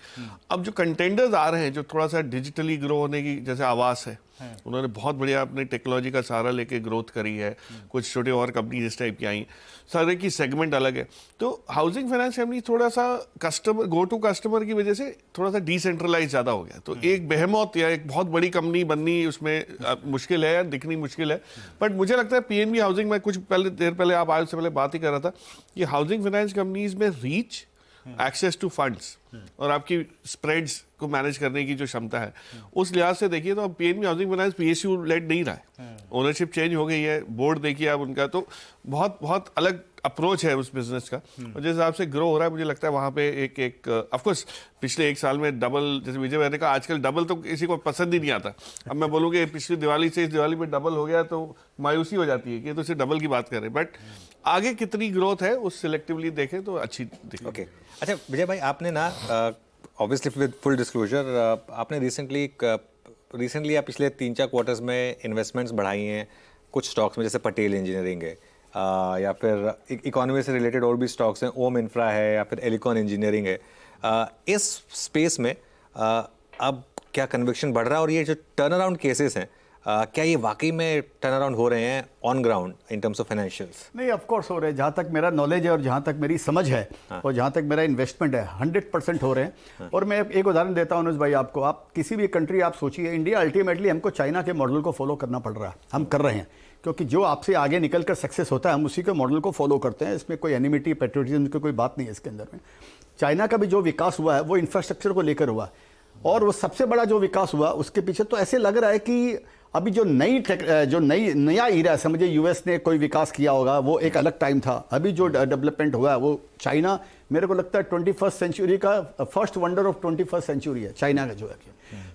अब जो कंटेंडर्स आ रहे हैं जो थोड़ा सा डिजिटली ग्रो होने की, जैसे आवास है, उन्होंने बहुत बढ़िया अपने टेक्नोलॉजी का सहारा लेके ग्रोथ करी है, कुछ छोटे और कंपनीज इस टाइप की आई, सारे की सेगमेंट अलग है। तो हाउसिंग फाइनेंस कंपनी थोड़ा सा कस्टमर गो टू कस्टमर की वजह से थोड़ा सा डिसेंट्रलाइज ज़्यादा हो गया। तो एक बेहेमौत या एक बहुत बड़ी कंपनी बननी उसमें मुश्किल है या दिखनी मुश्किल है। बट मुझे लगता है PNB हाउसिंग में कुछ देर पहले आप आज से पहले बात ही कर रहा था कि हाउसिंग फाइनेंस कंपनीज में रीच, एक्सेस टू फंड्स और आपकी स्प्रेड्स को मैनेज करने की जो क्षमता है, उस लिहाज से देखिए तो अब PNB housing finance PSU led नहीं रहा है, ओनरशिप चेंज हो गई है, बोर्ड देखिए आप उनका, तो बहुत बहुत अलग अप्रोच है उस बिजनेस का। और जिस हिसाब से ग्रो हो रहा है मुझे लगता है वहाँ पे एक ऑफ कोर्स पिछले 1 साल में डबल, जैसे विजय भाई ने कहा, आजकल डबल तो किसी को पसंद ही नहीं आता। अब मैं बोलूँ कि पिछली दिवाली से इस दिवाली में डबल हो गया तो मायूसी हो जाती है कि तो सिर्फ डबल की बात करें, बट आगे कितनी ग्रोथ है उस सिलेक्टिवली देखें तो अच्छी दिखेगी। ओके, अच्छा विजय भाई, आपने ना ऑब्वियसली विद फुल डिस्क्लोजर आपने रिसेंटली आप पिछले 3-4 क्वार्टर्स में इन्वेस्टमेंट्स बढ़ाई हैं कुछ स्टॉक्स में, जैसे पटेल इंजीनियरिंग है या फिर इकोनॉमी से रिलेटेड और भी स्टॉक्स हैं, ओम इंफ्रा है या फिर एलिकॉन इंजीनियरिंग है। इस स्पेस में अब क्या कन्विक्शन बढ़ रहा है और ये जो टर्न अराउंड केसेस हैं क्या ये वाकई में टर्न अराउंड हो रहे हैं on ground in terms of financials? नहीं, ऑफ कोर्स हो रहे हैं। जहाँ तक मेरा नॉलेज है और जहाँ तक मेरी समझ है और जहाँ तक मेरा इन्वेस्टमेंट है 100% हो रहे हैं। और मैं एक उदाहरण देता हूँ अनुज भाई आपको, आप किसी भी कंट्री आप सोचिए, इंडिया अल्टीमेटली हमको चाइना के मॉडल को फॉलो करना पड़ रहा है, हम कर रहे हैं, क्योंकि जो आपसे आगे निकल कर सक्सेस होता है हम उसी के मॉडल को फॉलो करते हैं। इसमें कोई एनिमिटी पेट्रियोटिज्म की कोई बात नहीं है इसके अंदर में। चाइना का भी जो विकास हुआ है वो इंफ्रास्ट्रक्चर को लेकर हुआ, और वो सबसे बड़ा जो विकास हुआ उसके पीछे तो ऐसे लग रहा है कि अभी जो नया ईरा है, समझिए यूएस ने कोई विकास किया होगा, वो एक अलग टाइम था। अभी जो डेवलपमेंट हुआ है वो चाइना, मेरे को लगता है 21st सेंचुरी का first wonder of 21st century है चाइना का जो है।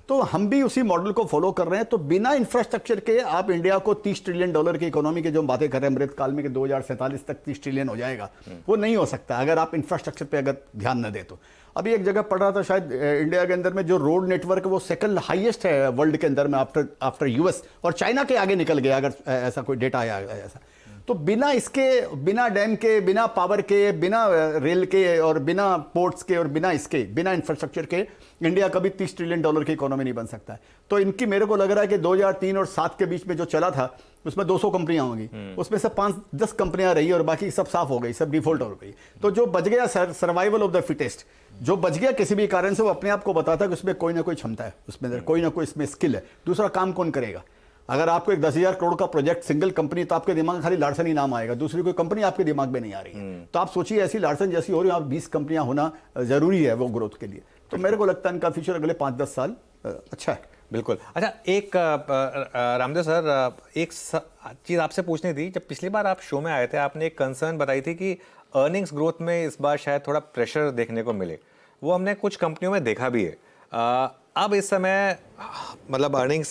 तो हम भी उसी मॉडल को फॉलो कर रहे हैं। तो बिना इंफ्रास्ट्रक्चर के आप इंडिया को $30 ट्रिलियन की इकोनॉमी की जो बातें कर रहे हैं अमृत काल में कि 2047 तक 30 ट्रिलियन हो जाएगा, वो नहीं हो सकता अगर आप इंफ्रास्ट्रक्चर पे अगर ध्यान न दे तो। अभी एक जगह पढ़ रहा था, शायद इंडिया के अंदर में जो रोड नेटवर्क है वो सेकंड हाईएस्ट है वर्ल्ड के अंदर में आफ्टर यूएस, और चाइना के आगे निकल गया अगर ऐसा कोई डेटा आया ऐसा। तो बिना इसके, बिना डैम के, बिना पावर के, बिना रेल के और बिना पोर्ट्स के और बिना इंफ्रास्ट्रक्चर के इंडिया कभी $30 ट्रिलियन की इकोनॉमी नहीं बन सकता है। तो इनकी मेरे को लग रहा है कि 2003 और 2007 के बीच में जो चला था उसमें 200 कंपनियां होंगी, उसमें से 5-10 कंपनियां रही और बाकी सब साफ हो गई, सब डिफॉल्ट हो गई। तो जो बच गया, सर्वाइवल ऑफ द फिटेस्ट, जो बच गया किसी भी कारण से, वो अपने आप को बताता है कि उसमें कोई ना कोई क्षमता है, उसमें कोई ना कोई इसमें स्किल है। दूसरा काम कौन करेगा? अगर आपको एक 10,000 करोड़ का प्रोजेक्ट सिंगल कंपनी, तो आपके दिमाग में खाली लार्सन ही नाम आएगा, दूसरी कोई कंपनी आपके दिमाग में नहीं आ रही है। तो आप सोचिए ऐसी लार्सन जैसी हो रही है, आप 20 कंपनियां होना जरूरी है वो ग्रोथ के लिए। तो मेरे को लगता है इनका फ्यूचर अगले 5-10 साल अच्छा है। बिल्कुल। अच्छा, एक रामदेव सर, एक चीज़ आपसे पूछनी थी। जब पिछली बार आप शो में आए थे आपने एक कंसर्न बताई थी कि अर्निंग्स ग्रोथ में इस बार शायद थोड़ा प्रेशर देखने को मिले, वो हमने कुछ कंपनियों में देखा भी है। अब इस समय मतलब अर्निंग्स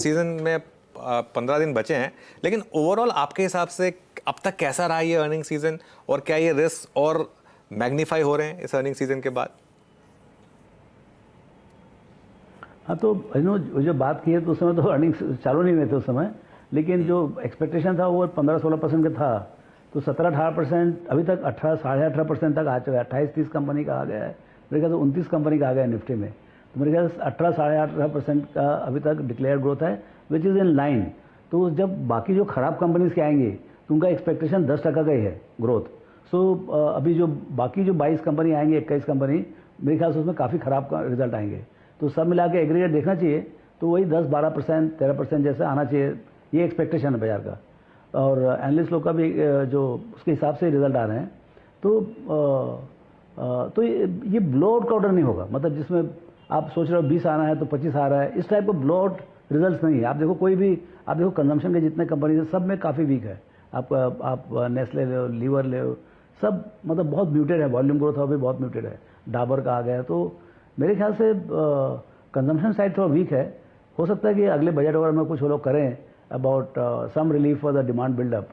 सीजन में 15 दिन बचे हैं, लेकिन ओवरऑल आपके हिसाब से अब तक कैसा रहा ये अर्निंग सीजन, और क्या ये रिस्क और मैग्नीफाई हो रहे हैं इस अर्निंग सीजन के बाद? हाँ, तो जो बात की है तो उस समय तो अर्निंग्स चालू नहीं हुए थे उस समय, लेकिन जो एक्सपेक्टेशन था वो 15-16% का था, तो 17-18% अभी तक 18-18.5% तक आ चुका है। 28-30 कंपनी का आ गया है, मेरे ख्याल से 29 कंपनी का आ गया है निफ्टी में। तो मेरे ख्याल से 18-18.5% का अभी तक डिक्लेयर ग्रोथ है, विच इज़ इन लाइन। तो जब बाकी जो ख़राब कंपनीज के आएंगे तो उनका एक्सपेक्टेशन 10% का ही है ग्रोथ। सो अभी जो बाकी जो 22 कंपनी आएंगे, 21 कंपनी, मेरे ख्याल से उसमें काफ़ी ख़राब रिजल्ट आएंगे। तो सब मिला के एग्रीगेट देखना चाहिए तो वही 10-12%, 13% जैसा आना चाहिए, ये एक्सपेक्टेशन है बाजार का। और एनालिस्ट लोग का भी जो उसके हिसाब से रिजल्ट आ रहे हैं। तो तो ये ब्लो आउट का ऑर्डर नहीं होगा, मतलब जिसमें आप सोच रहे हो 20 आना है तो 25 आ रहा है, इस टाइप का ब्लो आउट रिजल्ट नहीं है। आप देखो कोई भी, आप देखो कंजम्पशन के जितने कंपनीज है सब में काफ़ी वीक है। आप नेस्ले ले लो, लीवर ले लो, सब मतलब बहुत म्यूटेड है, वॉल्यूम ग्रोथ भी बहुत म्यूटेड है, डाबर का आ गया। तो मेरे ख्याल से कंजम्पशन साइड थोड़ा वीक है। हो सकता है कि अगले बजट वगैरह में कुछ वो लोग करें about some relief for the demand buildup,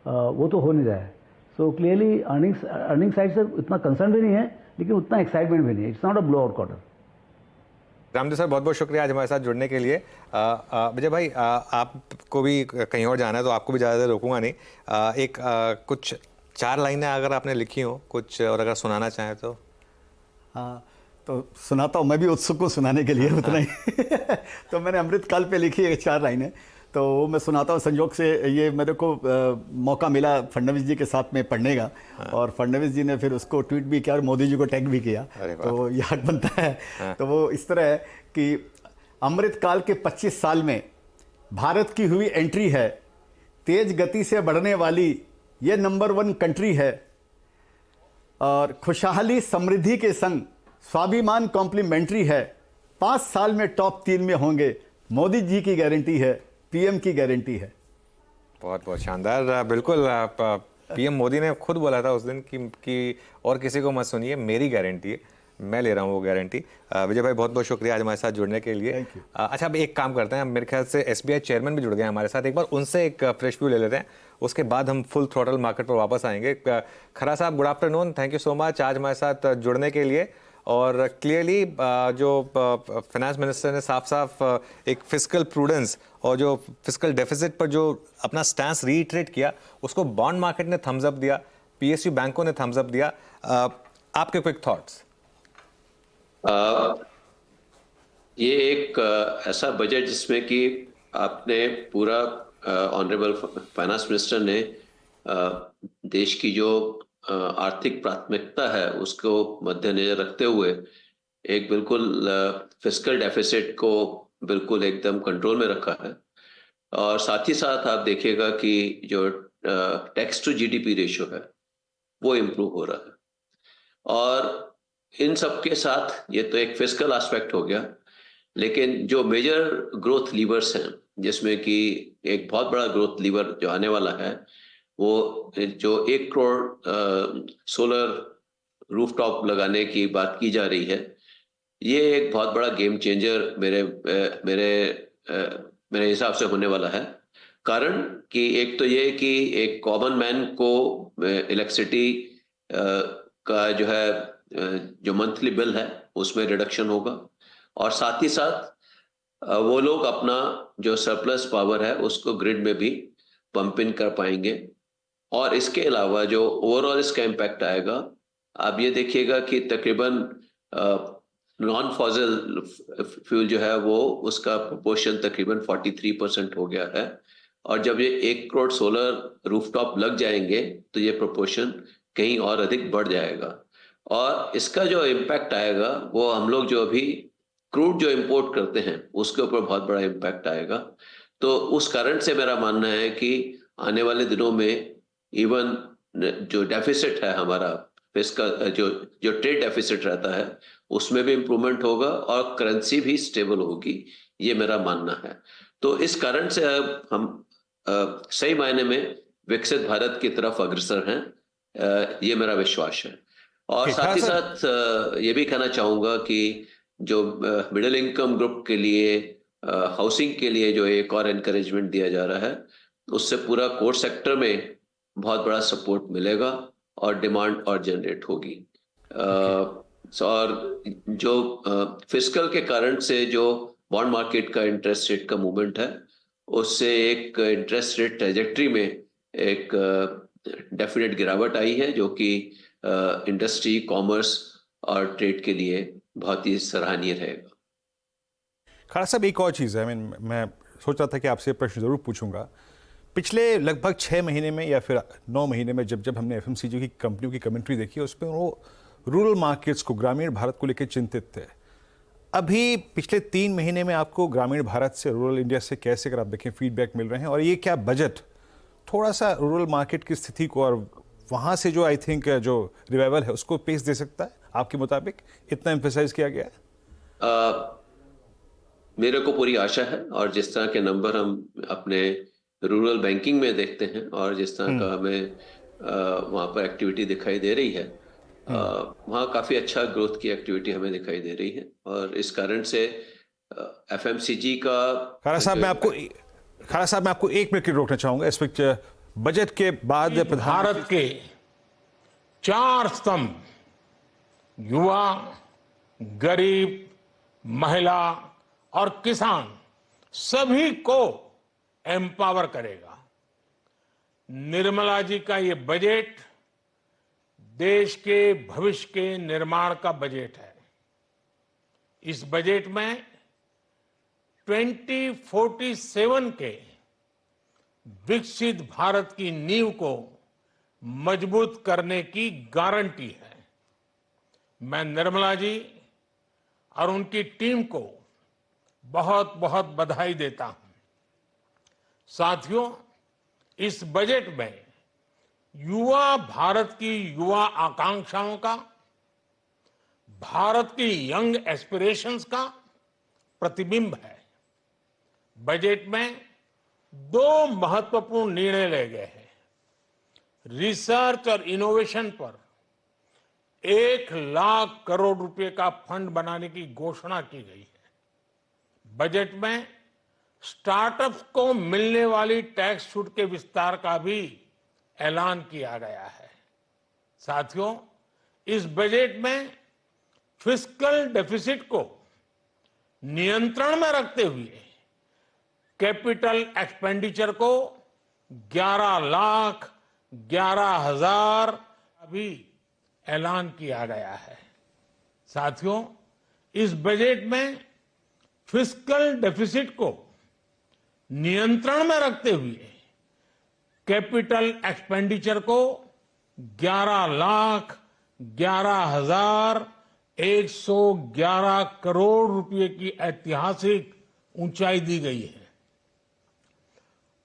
वो तो हो नहीं रहा है। सो क्लियरली अर्निंग साइड से इतना कंसर्न भी नहीं है, लेकिन उतना एक्साइटमेंट भी नहीं है। It's not a blow out quarter. Ramdev sir बहुत बहुत शुक्रिया आज हमारे साथ जुड़ने के लिए। विजय भाई, आपको भी कहीं और जाना है तो आपको भी ज़्यादा देर रोकूंगा नहीं। कुछ 4 लाइनें अगर आपने लिखी हो कुछ और अगर सुनाना चाहें तो। हाँ, तो सुनाता हूँ, मैं भी उत्सुक हूँ सुनाने के लिए उतना ही। तो मैंने अमृतकाल पे लिखी है 4 लाइनें, तो वो मैं सुनाता हूँ। संयोग से ये मेरे को मौका मिला फडणवीस जी के साथ में पढ़ने का, और फडणवीस जी ने फिर उसको ट्वीट भी किया और मोदी जी को टैग भी किया, तो याद बनता है। तो वो इस तरह है कि अमृतकाल के 25 साल में भारत की हुई एंट्री है, तेज गति से बढ़ने वाली ये नंबर 1 कंट्री है, और खुशहाली समृद्धि के संग स्वाभिमान कॉम्प्लीमेंट्री है। 5 साल में टॉप 3 में होंगे, मोदी जी की गारंटी है, पीएम की गारंटी है। बहुत बहुत शानदार। बिल्कुल, पीएम मोदी ने खुद बोला था उस दिन कि और किसी को मत सुनिए, मेरी गारंटी है, मैं ले रहा हूँ वो गारंटी। विजय भाई बहुत बहुत शुक्रिया आज हमारे साथ जुड़ने के लिए। अच्छा, अब एक काम करते हैं, मेरे ख्याल से एसबीआई चेयरमैन भी जुड़ गए हमारे साथ, एक बार उनसे एक फ्रेश व्यू ले लेते हैं, उसके बाद हम फुल थ्रॉटल मार्केट पर वापस आएंगे। खरा साहब, good afternoon, thank you so much आज हमारे साथ जुड़ने के लिए। और क्लियरली जो फाइनेंस मिनिस्टर ने साफ साफ एक फिस्कल प्रूडेंस और जो फिस्कल डेफिसिट पर जो अपना स्टैंस रीइटरेट किया, उसको बॉन्ड मार्केट ने थम्स अप दिया, पीएसयू बैंकों ने थम्स अप दिया। आपके क्विक थॉट्स? ये एक ऐसा बजट जिसमें कि आपने पूरा ऑनरेबल फाइनेंस मिनिस्टर ने देश की जो आर्थिक प्राथमिकता है उसको मद्देनजर रखते हुए एक बिल्कुल फिस्कल डेफिसिट को बिल्कुल एकदम कंट्रोल में रखा है। और साथ ही साथ आप देखिएगा कि जो टैक्स टू जीडीपी रेशियो है वो इम्प्रूव हो रहा है। और इन सब के साथ ये तो एक फिस्कल एस्पेक्ट हो गया, लेकिन जो मेजर ग्रोथ लीवर्स हैं जिसमें कि एक बहुत बड़ा ग्रोथ लीवर जो आने वाला है वो जो 1 करोड़ सोलर रूफटॉप लगाने की बात की जा रही है, ये एक बहुत बड़ा गेम चेंजर मेरे हिसाब से होने वाला है। कारण कि एक तो ये कि एक कॉमन मैन को इलेक्ट्रिसिटी का जो है जो मंथली बिल है उसमें रिडक्शन होगा, और साथ ही साथ वो लोग अपना जो सरप्लस पावर है उसको ग्रिड में भी पंप इन कर पाएंगे। और इसके अलावा जो ओवरऑल इसका इम्पैक्ट आएगा, आप ये देखिएगा कि तकरीबन नॉन फॉसिल फ्यूल जो है वो उसका प्रोपोर्शन तकरीबन 43% हो गया है, और जब ये 1 करोड़ सोलर रूफटॉप लग जाएंगे तो ये प्रोपोर्शन कहीं और अधिक बढ़ जाएगा। और इसका जो इम्पैक्ट आएगा वो हम लोग जो अभी क्रूड जो इंपोर्ट करते हैं उसके ऊपर बहुत बड़ा इम्पैक्ट आएगा। तो उस कारण से मेरा मानना है कि आने वाले दिनों में इवन जो डेफिसिट है हमारा इसका जो ट्रेड डेफिसिट रहता है उसमें भी इम्प्रूवमेंट होगा और करेंसी भी स्टेबल होगी, ये मेरा मानना है। तो इस कारण से अब हम सही मायने में विकसित भारत की तरफ अग्रसर हैं, ये मेरा विश्वास है। और साथ ही साथ ये भी कहना चाहूँगा कि जो मिडिल इनकम ग्रुप के लिए हाउसिंग के लिए जो एक और एनकरेजमेंट दिया जा रहा है उससे पूरा कोर सेक्टर में बहुत बड़ा सपोर्ट मिलेगा और डिमांड और जनरेट होगी। और जो फिस्कल के कारण से जो बॉन्ड मार्केट का इंटरेस्ट रेट का मूवमेंट है उससे एक इंटरेस्ट रेट ट्रेजेक्ट्री में एक डेफिनेट गिरावट आई है, जो कि इंडस्ट्री, कॉमर्स और ट्रेड के लिए बहुत ही सराहनीय रहेगा। खड़ा साहब, एक और चीज़ है, मैं सोच रहा था कि आपसे प्रश्न ज़रूर पूछूंगा। पिछले लगभग 6 महीने में या फिर 9 महीने में जब हमने एफएमसीजी की कंपनियों की कमेंट्री देखी उसमें वो रूरल मार्केट्स को, ग्रामीण भारत को लेकर चिंतित थे। अभी पिछले 3 महीने में आपको ग्रामीण भारत से, रूरल इंडिया से कैसे अगर आप देखें फीडबैक मिल रहे हैं, और ये क्या बजट थोड़ा सा रूरल मार्केट की स्थिति को और वहाँ से जो आई थिंक जो रिवाइवल है उसको पेस दे सकता है आपके मुताबिक, इतना एम्फेसाइज किया गया है? मेरे को पूरी आशा है, और जिस तरह के नंबर हम अपने रूरल बैंकिंग में देखते हैं और जिस तरह का हमें वहाँ पर एक्टिविटी दिखाई दे रही है, वहाँ काफ़ी अच्छा ग्रोथ की एक्टिविटी हमें दिखाई दे रही है। और इस कारण से एफएमसीजी का खारा साहब मैं आपको 1 मिनट के लिए रोकना चाहूंगा। इस वक्त बजट के बाद भारत के 4 स्तंभ युवा, गरीब, महिला और किसान सभी को एम्पावर करेगा। निर्मला जी का ये बजट देश के भविष्य के निर्माण का बजट है। इस बजट में 2047 के विकसित भारत की नींव को मजबूत करने की गारंटी है। मैं निर्मला जी और उनकी टीम को बहुत बहुत बधाई देता हूं। साथियों, इस बजट में युवा भारत की युवा आकांक्षाओं का, भारत की यंग एस्पिरेशंस का प्रतिबिंब है। बजट में 2 महत्वपूर्ण निर्णय लिए गए हैं। रिसर्च और इनोवेशन पर 1 लाख करोड़ रुपए का फंड बनाने की घोषणा की गई है। बजट में स्टार्टअप्स को मिलने वाली टैक्स छूट के विस्तार का भी ऐलान किया गया है। साथियों, इस बजट में फिस्कल डेफिसिट को नियंत्रण में रखते हुए कैपिटल एक्सपेंडिचर को 11,11,000 अभी ऐलान किया गया है। साथियों, इस बजट में फिस्कल डेफिसिट को नियंत्रण में रखते हुए कैपिटल एक्सपेंडिचर को 11,11,111 करोड़ रुपए की ऐतिहासिक ऊंचाई दी गई है।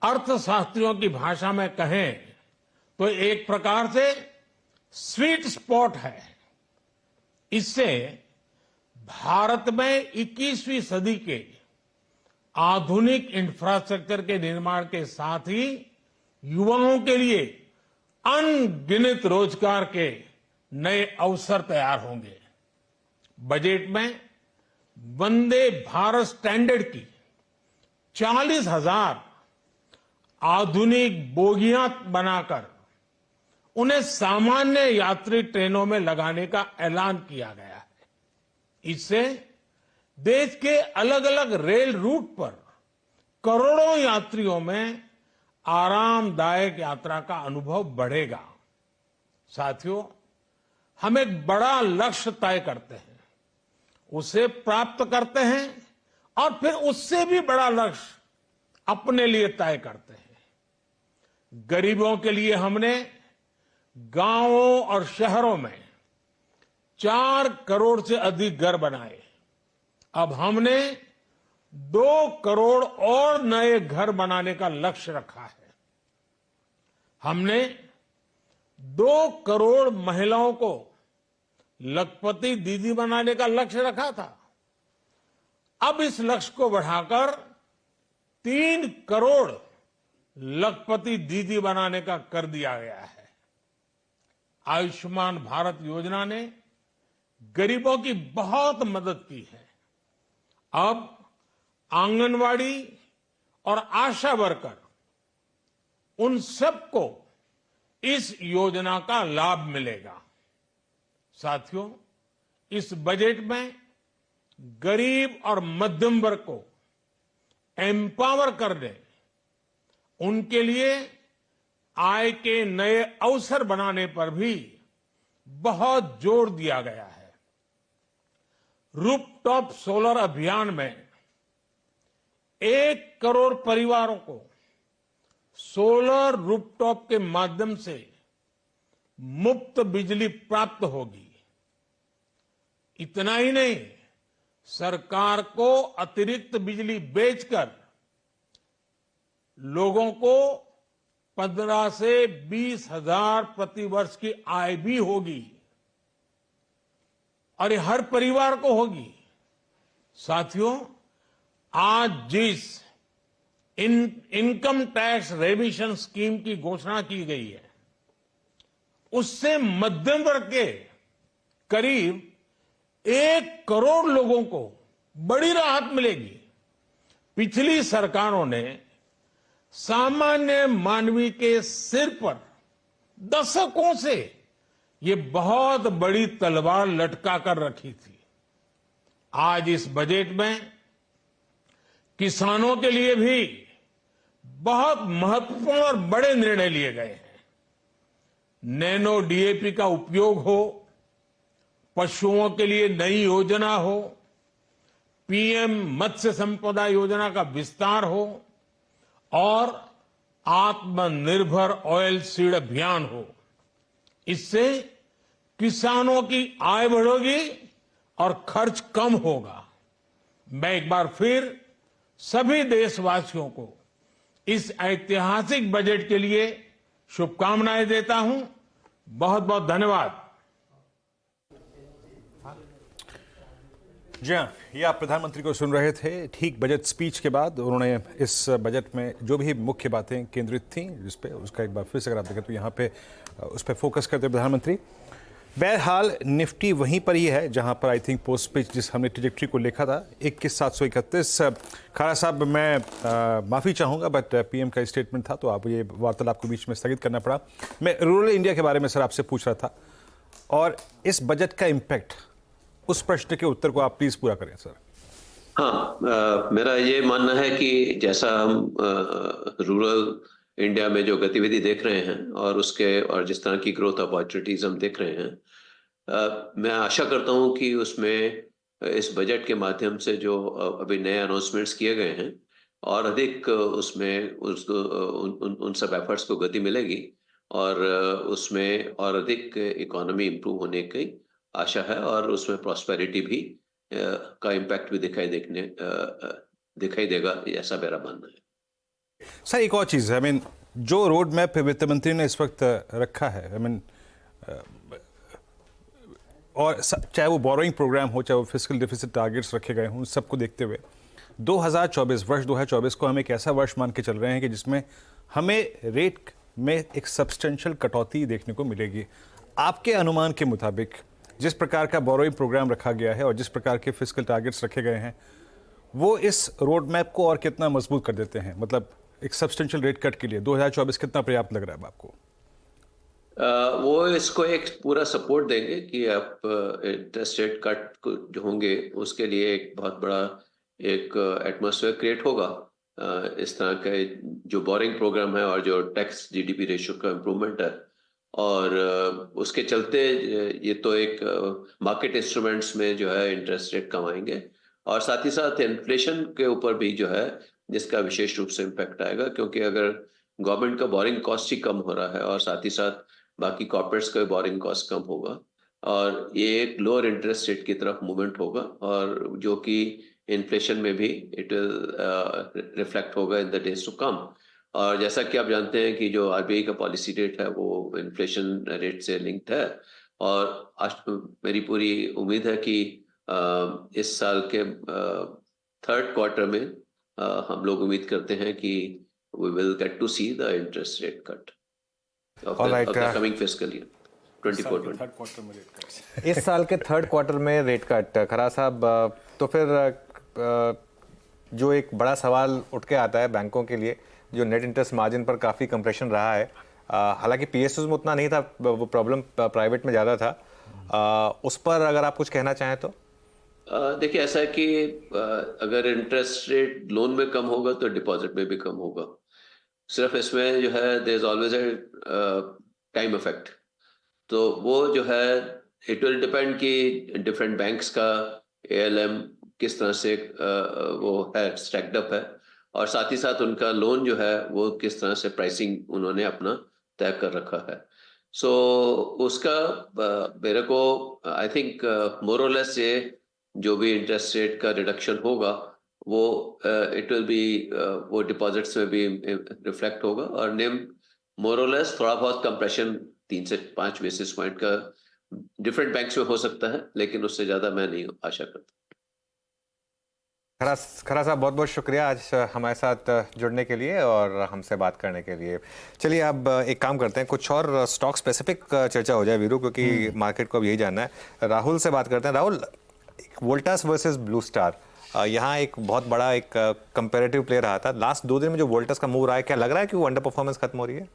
अर्थशास्त्रियों की भाषा में कहें तो एक प्रकार से स्वीट स्पॉट है। इससे भारत में 21वीं सदी के आधुनिक इंफ्रास्ट्रक्चर के निर्माण के साथ ही युवाओं के लिए अनगिनत रोजगार के नए अवसर तैयार होंगे। बजट में वंदे भारत स्टैंडर्ड की 40,000 आधुनिक बोगियां बनाकर उन्हें सामान्य यात्री ट्रेनों में लगाने का ऐलान किया गया है। इससे देश के अलग अलग रेल रूट पर करोड़ों यात्रियों में आरामदायक यात्रा का अनुभव बढ़ेगा। साथियों, हम एक बड़ा लक्ष्य तय करते हैं, उसे प्राप्त करते हैं और फिर उससे भी बड़ा लक्ष्य अपने लिए तय करते हैं। गरीबों के लिए हमने गांवों और शहरों में 4 करोड़ से अधिक घर बनाए। अब हमने 2 करोड़ और नए घर बनाने का लक्ष्य रखा है। हमने 2 करोड़ महिलाओं को लखपति दीदी बनाने का लक्ष्य रखा था। अब इस लक्ष्य को बढ़ाकर 3 करोड़ लखपति दीदी बनाने का कर दिया गया है। आयुष्मान भारत योजना ने गरीबों की बहुत मदद की है। अब आंगनवाड़ी और आशा वर्कर, उन सबको इस योजना का लाभ मिलेगा। साथियों, इस बजट में गरीब और मध्यम वर्ग को एम्पावर करने, उनके लिए आय के नए अवसर बनाने पर भी बहुत जोर दिया गया है। रूफटॉप सोलर अभियान में 1 करोड़ परिवारों को सोलर रूफटॉप के माध्यम से मुफ्त बिजली प्राप्त होगी। इतना ही नहीं, सरकार को अतिरिक्त बिजली बेचकर लोगों को 15 से 20 हजार प्रति वर्ष की आय भी होगी और ये हर परिवार को होगी। साथियों, आज जिस इनकम टैक्स रेमिशन स्कीम की घोषणा की गई है, उससे मध्यम वर्ग के करीब 1 करोड़ लोगों को बड़ी राहत मिलेगी। पिछली सरकारों ने सामान्य मानवी के सिर पर दशकों से ये बहुत बड़ी तलवार लटका कर रखी थी। आज इस बजट में किसानों के लिए भी बहुत महत्वपूर्ण और बड़े निर्णय लिए गए हैं। नैनो डीएपी का उपयोग हो, पशुओं के लिए नई योजना हो, पीएम मत्स्य संपदा योजना का विस्तार हो और आत्मनिर्भर ऑयल सीड अभियान हो। इससे किसानों की आय बढ़ेगी और खर्च कम होगा। मैं एक बार फिर सभी देशवासियों को इस ऐतिहासिक बजट के लिए शुभकामनाएं देता हूं। बहुत बहुत धन्यवाद। जी हाँ, ये आप प्रधानमंत्री को सुन रहे थे। ठीक बजट स्पीच के बाद उन्होंने इस बजट में जो भी मुख्य बातें केंद्रित थीं, जिस पे उसका एक बार फिर से अगर आप देखें तो यहाँ पे उस पर फोकस करते प्रधानमंत्री। बहरहाल निफ्टी वहीं पर ही है जहां पर आई थिंक पोस्ट स्पीच जिस हमने ट्रेजेक्ट्री को लिखा था 21,731। खारा साहब, मैं माफ़ी चाहूँगा बट पीएम का स्टेटमेंट था तो आप ये वार्तालाप को बीच में स्थगित करना पड़ा। मैं रूरल इंडिया के बारे में सर आपसे पूछ रहा था और इस बजट का इम्पैक्ट, उस प्रश्न के उत्तर को आप प्लीज पूरा करें सर। हाँ, मेरा ये मानना है कि जैसा हम रूरल इंडिया में जो गतिविधि देख रहे हैं और जिस तरह की ग्रोथ अपॉर्चुनिटीज हम देख रहे हैं, मैं आशा करता हूं कि उसमें इस बजट के माध्यम से जो अभी नए अनाउंसमेंट्स किए गए हैं और अधिक उसमें उन सब एफर्ट्स को गति मिलेगी और उसमें और अधिक इकोनॉमी इंप्रूव होने की आशा है और उसमें प्रॉस्पेरिटी भी का इम्पैक्ट भी दिखाई देगा, ऐसा मेरा मानना है। सर एक और चीज़ है, जो रोड मैप वित्त मंत्री ने इस वक्त रखा है, और चाहे वो बोरोइंग प्रोग्राम हो, चाहे वो फिस्कल डिफिसिट टारगेट्स रखे गए हों, सबको देखते हुए 2024 वर्ष 2024 को हम एक ऐसा वर्ष मान के चल रहे हैं कि जिसमें हमें रेट में एक सब्सटेंशियल कटौती देखने को मिलेगी। आपके अनुमान के मुताबिक जिस प्रकार का बोरोइंग प्रोग्राम रखा गया है और जिस प्रकार के फिस्कल टारगेट्स रखे गए हैं, वो इस रोड मैप को और कितना मजबूत कर देते हैं? मतलब एक सब्सटेंशियल रेट कट के लिए 2024 कितना पर्याप्त लग रहा है आपको? वो इसको एक पूरा सपोर्ट देंगे कि आप इंटरेस्ट रेट कट जो होंगे उसके लिए एक बहुत बड़ा एक एटमॉस्फेयर क्रिएट होगा। इस तरह का जो बोरिंग प्रोग्राम है और जो टैक्स जीडीपी रेशियो का इम्प्रूवमेंट है और उसके चलते ये तो एक मार्केट इंस्ट्रूमेंट्स में जो है इंटरेस्ट रेट कम आएंगे और साथ ही साथ इन्फ्लेशन के ऊपर भी जो है जिसका विशेष रूप से इम्पैक्ट आएगा, क्योंकि अगर गवर्नमेंट का बोरिंग कॉस्ट ही कम हो रहा है और साथ ही साथ बाकी कॉर्पोरेट्स का बोरिंग कॉस्ट कम होगा और ये एक लोअर इंटरेस्ट रेट की तरफ मूवमेंट होगा और जो कि इन्फ्लेशन में भी इट विल रिफ्लेक्ट होगा in the days to come. और जैसा कि आप जानते हैं कि जो आरबीआई का पॉलिसी रेट है वो इन्फ्लेशन रेट से लिंक्ड है और मेरी पूरी उम्मीद है कि इस साल के थर्ड क्वार्टर में हम लोग उम्मीद करते हैं कि we will get to see the interest rate cut of the coming fiscal year 24-25। इस साल के थर्ड क्वार्टर में रेट कट। खरा साहब, तो फिर जो एक बड़ा सवाल उठ के आता है बैंकों के लिए, जो नेट इंटरेस्ट मार्जिन पर काफ़ी कंप्रेशन रहा है, हालांकि पीएसयूज में उतना नहीं था, वो प्रॉब्लम प्राइवेट में ज़्यादा था, उस पर अगर आप कुछ कहना चाहें तो? देखिए, ऐसा है कि अगर इंटरेस्ट रेट लोन में कम होगा तो डिपॉजिट में भी कम होगा। सिर्फ इसमें जो है there is always a time effect, तो वो जो है इट विल डिपेंड कि डिफरेंट बैंक्स का एएलएम किस तरह से वो है स्टैक्ड अप है और साथ ही साथ उनका लोन जो है वो किस तरह से प्राइसिंग उन्होंने अपना तय कर रखा है। सो उसका मेरे को आई थिंक मोर और लेस ये जो भी इंटरेस्ट रेट का रिडक्शन होगा वो इट विल बी वो डिपॉजिट्स में भी रिफ्लेक्ट होगा और निम मोरलेस थोड़ा बहुत कंप्रेशन 3 से 5 बेसिस पॉइंट का डिफरेंट बैंक्स में हो सकता है, लेकिन उससे ज्यादा मैं नहीं आशा करता। खरा साहब बहुत बहुत शुक्रिया आज हमारे साथ जुड़ने के लिए और हमसे बात करने के लिए। चलिए अब एक काम करते हैं, कुछ और स्टॉक स्पेसिफिक चर्चा हो जाए वीरू, क्योंकि मार्केट को अब यही जानना है। राहुल से बात करते हैं। Rahul, Voltas versus blue star, यहाँ एक बहुत बड़ा एक कंपैरेटिव प्ले रहा था। लास्ट 2 दिन में जो वोल्टास का मूव रहा है, क्या लग रहा है कि वो अंडर परफॉर्मेंस खत्म हो रही है?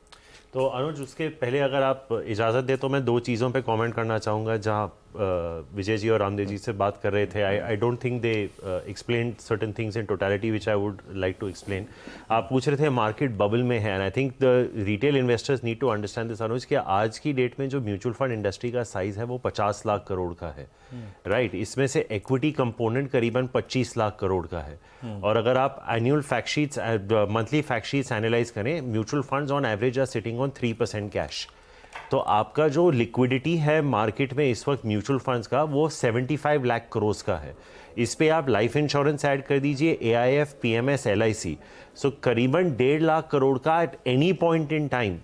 तो अनुज, उसके पहले अगर आप इजाज़त दे तो मैं 2 चीज़ों पे कमेंट करना चाहूँगा जहाँ विजय जी और रामदेव जी से बात कर रहे थे। I don't think they explain certain things in totality which I would like to explain. आप पूछ रहे थे मार्केट बबल में है, and I think the retail investors need to understand this Anuj कि आज की डेट में जो म्यूचुअल फंड इंडस्ट्री का साइज़ है वो 50 लाख करोड़ का है, राइट। इसमें से इक्विटी कंपोनेंट करीबन 25 लाख करोड़ का है। और अगर आप annual fact sheets, monthly fact sheets analyse करें, mutual funds on average are sitting on 3% cash. तो आपका जो लिक्विडिटी है मार्केट में इस वक्त म्यूचुअल फंड्स का, वो 75 लाख करोड़ का है। इस पे आप लाइफ इंश्योरेंस ऐड कर दीजिए, AIF, PMS, LIC, सो करीबन 1.5 लाख करोड़ का at any point in time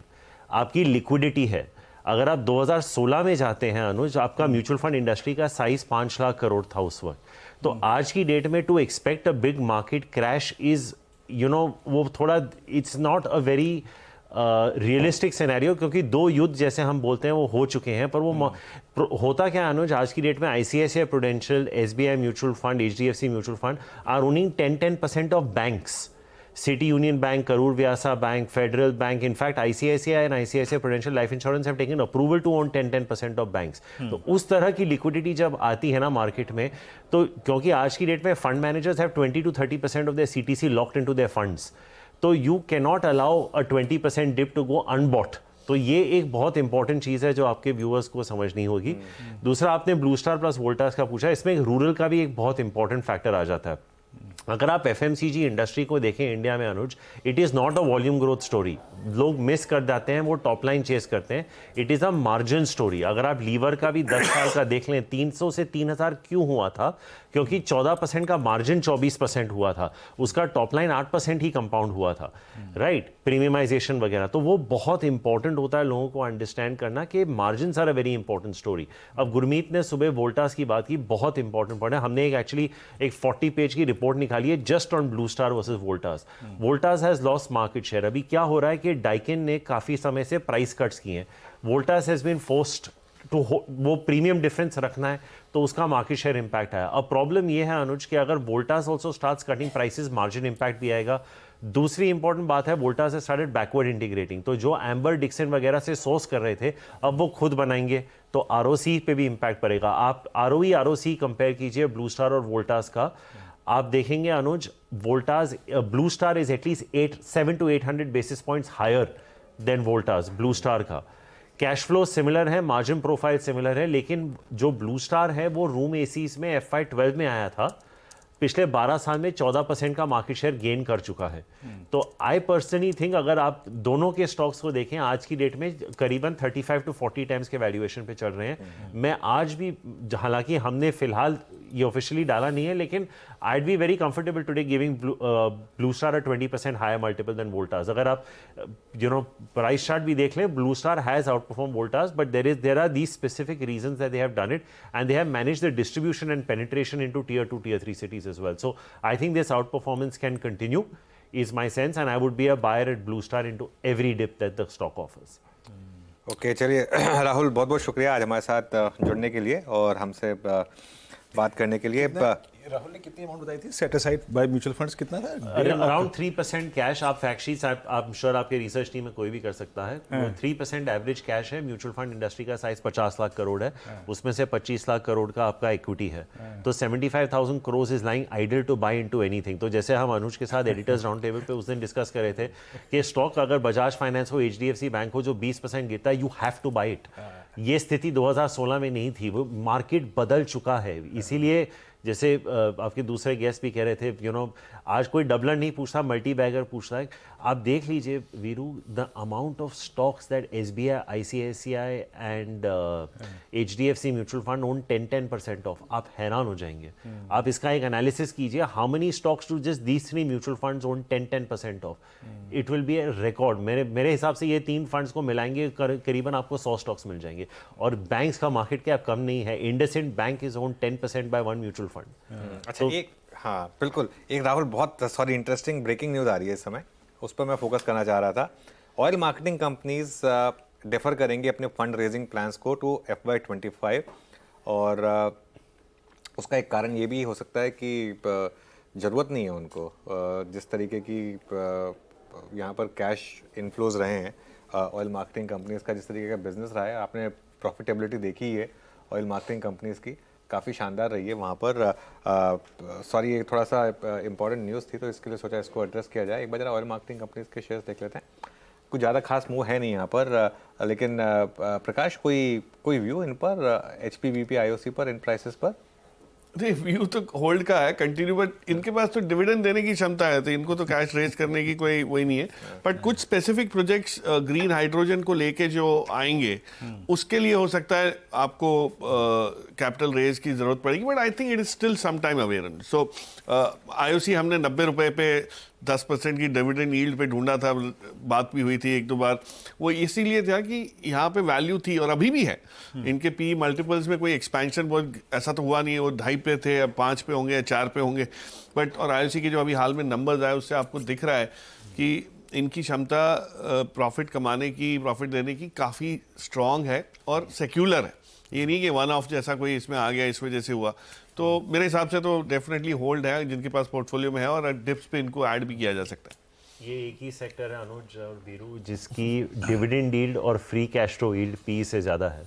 आपकी लिक्विडिटी है। अगर आप 2016 में जाते हैं अनुज, आपका म्यूचुअल फंड इंडस्ट्री का साइज 5 लाख करोड़ था उस वक्त। तो आज की डेट में to expect a big market crash is वो थोड़ा, it's not a very realistic scenario, क्योंकि 2 युद्ध जैसे हम बोलते हैं वो हो चुके हैं। पर वो होता क्या अनुज, आज की डेट में ICICI Prudential, SBI mutual fund, HDFC mutual fund are owning 10% of banks. City Union Bank, Karur Vysya Bank, Federal Bank, in fact ICICI and ICICI Prudential Life Insurance have taken approval to own 10% of banks. तो उस तरह की liquidity जब आती है ना market में, तो क्योंकि आज की डेट में fund managers have 20 to 30% off their CTC locked into their funds, तो you can not allow a 20% dip to go unbought. तो ये एक बहुत इंपॉर्टेंट चीज़ है जो आपके व्यूअर्स को समझनी होगी। दूसरा, आपने ब्लू स्टार प्लस वोल्टास का पूछा, इसमें एक रूरल का भी एक बहुत इंपॉर्टेंट फैक्टर आ जाता है। अगर आप FMCG इंडस्ट्री को देखें इंडिया में Anuj, it is not a volume growth story. लोग मिस कर जाते हैं, वो टॉप लाइन चेस करते हैं। It is a margin story. अगर आप लीवर का भी 10 साल का देख लें, 300 से 3000 क्यों हुआ था? क्योंकि 14% का मार्जिन 24% हुआ था, उसका टॉप लाइन 8% ही कंपाउंड हुआ था, राइट। प्रीमियमाइजेशन वगैरह, तो वो बहुत इंपॉर्टेंट होता है लोगों को अंडरस्टैंड करना कि margin are a very important story. अब गुरमीत ने सुबह वोल्टास की बात की, बहुत इंपॉर्टेंट पॉइंट है। हमने एक्चुअली एक 40 पेज की रिपोर्ट निकाली है just on blue star versus Voltas. Voltas has lost market share. अभी क्या हो रहा है कि डाइकिन ने काफी समय से प्राइस कट्स किए हैं, Voltas has been forced to वो प्रीमियम डिफरेंस रखना है, तो उसका मार्केट शेयर इंपैक्ट आया। अब प्रॉब्लम ये है अनुज कि अगर Voltas also starts cutting prices, margin impact भी आएगा। दूसरी इंपॉर्टेंट बात है, वोल्टास से स्टार्टेड बैकवर्ड इंटीग्रेटिंग, तो जो एम्बर डिक्सन वगैरह से सोर्स कर रहे थे अब वो खुद बनाएंगे, तो ROC पे भी इंपैक्ट पड़ेगा। आप ROE ROC कंपेयर कीजिए ब्लू स्टार और वोल्टास का, आप देखेंगे Anuj, Voltas, Blue Star is at least 700 to 800 basis points higher than Voltas, Blue Star का। कैश फ्लो सिमिलर है, मार्जिन प्रोफाइल सिमिलर है, लेकिन जो ब्लू स्टार है वो रूम एसीज में FY12 में आया था, पिछले 12 साल में 14% का मार्केट शेयर गेन कर चुका है। तो आई पर्सनली थिंक अगर आप दोनों के स्टॉक्स को देखें, आज की डेट में करीबन 35 to 40 टाइम्स के वैल्यूएशन पे चल रहे हैं। मैं आज भी, हालांकि हमने फिलहाल ये ऑफिशियली डाला नहीं है, लेकिन I be very comfortable today giving Blue Star a 20% higher multiple than Voltas. अगर आप प्राइस चार्ट भी देख लें, Blue Star has outperform Voltas, but there are these specific reasons that they have done it, and they have managed the distribution and penetration into Tier 2, Tier 3 cities as well. So I think this outperformance can continue, is my sense, and I would be a buyer at Blue Star into every dip that the stock offers. Okay, चलिए राहुल, बहुत बहुत शुक्रिया आज हमारे साथ जुड़ने के लिए और हमसे बात करने के लिए। राहुल ने कितनी अमाउंट बताई थी set aside by mutual funds, कितना था? Around 3% cash. आप फैक्ट शीट्स, आप श्योर आपके रिसर्च टीम में कोई भी कर सकता है। 3% एवरेज कैश है। म्यूचुअल फंड इंडस्ट्री का साइज 50 लाख करोड़ है, उसमें से 25 लाख करोड़ का आपका इक्विटी है, तो 75,000 crore is lying idle to buy into anything. तो जैसे हम अनुज के साथ एडिटर्स राउंड टेबल पे उस दिन डिस्कस कर रहे थे कि स्टॉक अगर बजाज फाइनेंस हो, HDFC बैंक हो, जो 20% गिरता है, you have to buy it. ये स्थिति 2016 में नहीं थी, वो मार्केट बदल चुका है। इसीलिए जैसे आपके दूसरे गेस्ट भी कह रहे थे, आज कोई डबलर नहीं पूछता, मल्टी बैगर पूछता है। आप देख लीजिए Veeru, the amount of stocks that SBI, ICICI and HDFC mutual fund own 10% of, आप हैरान हो जाएंगे। आप इसका एक एनालिसिस कीजिए, how many stocks to just these 3 mutual funds own 10% of, it will be a record. मेरे हिसाब से ये 3 फंड्स को मिलाएंगे करीबन आपको 100 स्टॉक्स मिल जाएंगे। और बैंक्स का मार्केट कैप कम नहीं है, इंडसइंड बैंक इज ओन 10% बाय 1 म्यूचुअल फंड। अच्छा, एक हाँ बिल्कुल, एक राहुल बहुत इंटरेस्टिंग ब्रेकिंग न्यूज़ आ रही है इस समय, उस पर मैं फोकस करना चाह रहा था। ऑयल मार्केटिंग कंपनीज डिफर करेंगे अपने फंड रेजिंग प्लान्स को टू FY25, और उसका एक कारण ये भी हो सकता है कि ज़रूरत नहीं है उनको, जिस तरीके की यहाँ पर कैश इनफ्लोज रहे हैं ऑयल मार्केटिंग कंपनीज का, जिस तरीके का बिजनेस रहा है, आपने प्रॉफिटेबिलिटी देखी है ऑयल मार्केटिंग कंपनीज की, काफ़ी शानदार रही है वहाँ पर। सॉरी, ये थोड़ा सा इंपॉर्टेंट न्यूज़ थी तो इसके लिए सोचा इसको एड्रेस किया जाए। एक बार जरा ऑयल मार्केटिंग कंपनीज के शेयर्स देख लेते हैं। कुछ ज़्यादा खास मूव है नहीं यहाँ पर, लेकिन प्रकाश, कोई व्यू इन पर, HPBP IOC पर, इन प्राइसेस पर? नहीं, व्यू तो होल्ड का है कंटिन्यू, बट इनके पास तो डिविडेंड देने की क्षमता है, तो इनको तो कैश रेज करने की कोई वही नहीं है। बट कुछ स्पेसिफिक प्रोजेक्ट्स ग्रीन हाइड्रोजन को लेके जो आएंगे, उसके लिए हो सकता है आपको कैपिटल रेज की जरूरत पड़ेगी, but I think it is still some time away. So IOC हमने 90 रुपए पे 10% की डिविडेंड यील्ड पे ढूंढा था, बात भी हुई थी 1-2 बार। वो इसीलिए था कि यहाँ पे वैल्यू थी, और अभी भी है। इनके PE मल्टीपल्स में कोई एक्सपेंशन बहुत ऐसा तो हुआ नहीं है, वो 2.5 पे थे, अब 5 पे होंगे या 4 पे होंगे। बट और IOC के जो अभी हाल में नंबर्स आए, उससे आपको दिख रहा है कि इनकी क्षमता प्रॉफिट कमाने की, प्रॉफिट देने की काफ़ी स्ट्रॉन्ग है और सेक्युलर है। ये नहीं कि वन ऑफ जैसा कोई इसमें आ गया इस वजह से हुआ। तो मेरे हिसाब से तो डेफिनेटली होल्ड है जिनके पास पोर्टफोलियो में है, और डिप्स पे इनको ऐड भी किया जा सकता है। ये एक ही सेक्टर है अनुज और वीरू जिसकी डिविडेंड यील्ड और free cash flow yield PE से ज़्यादा है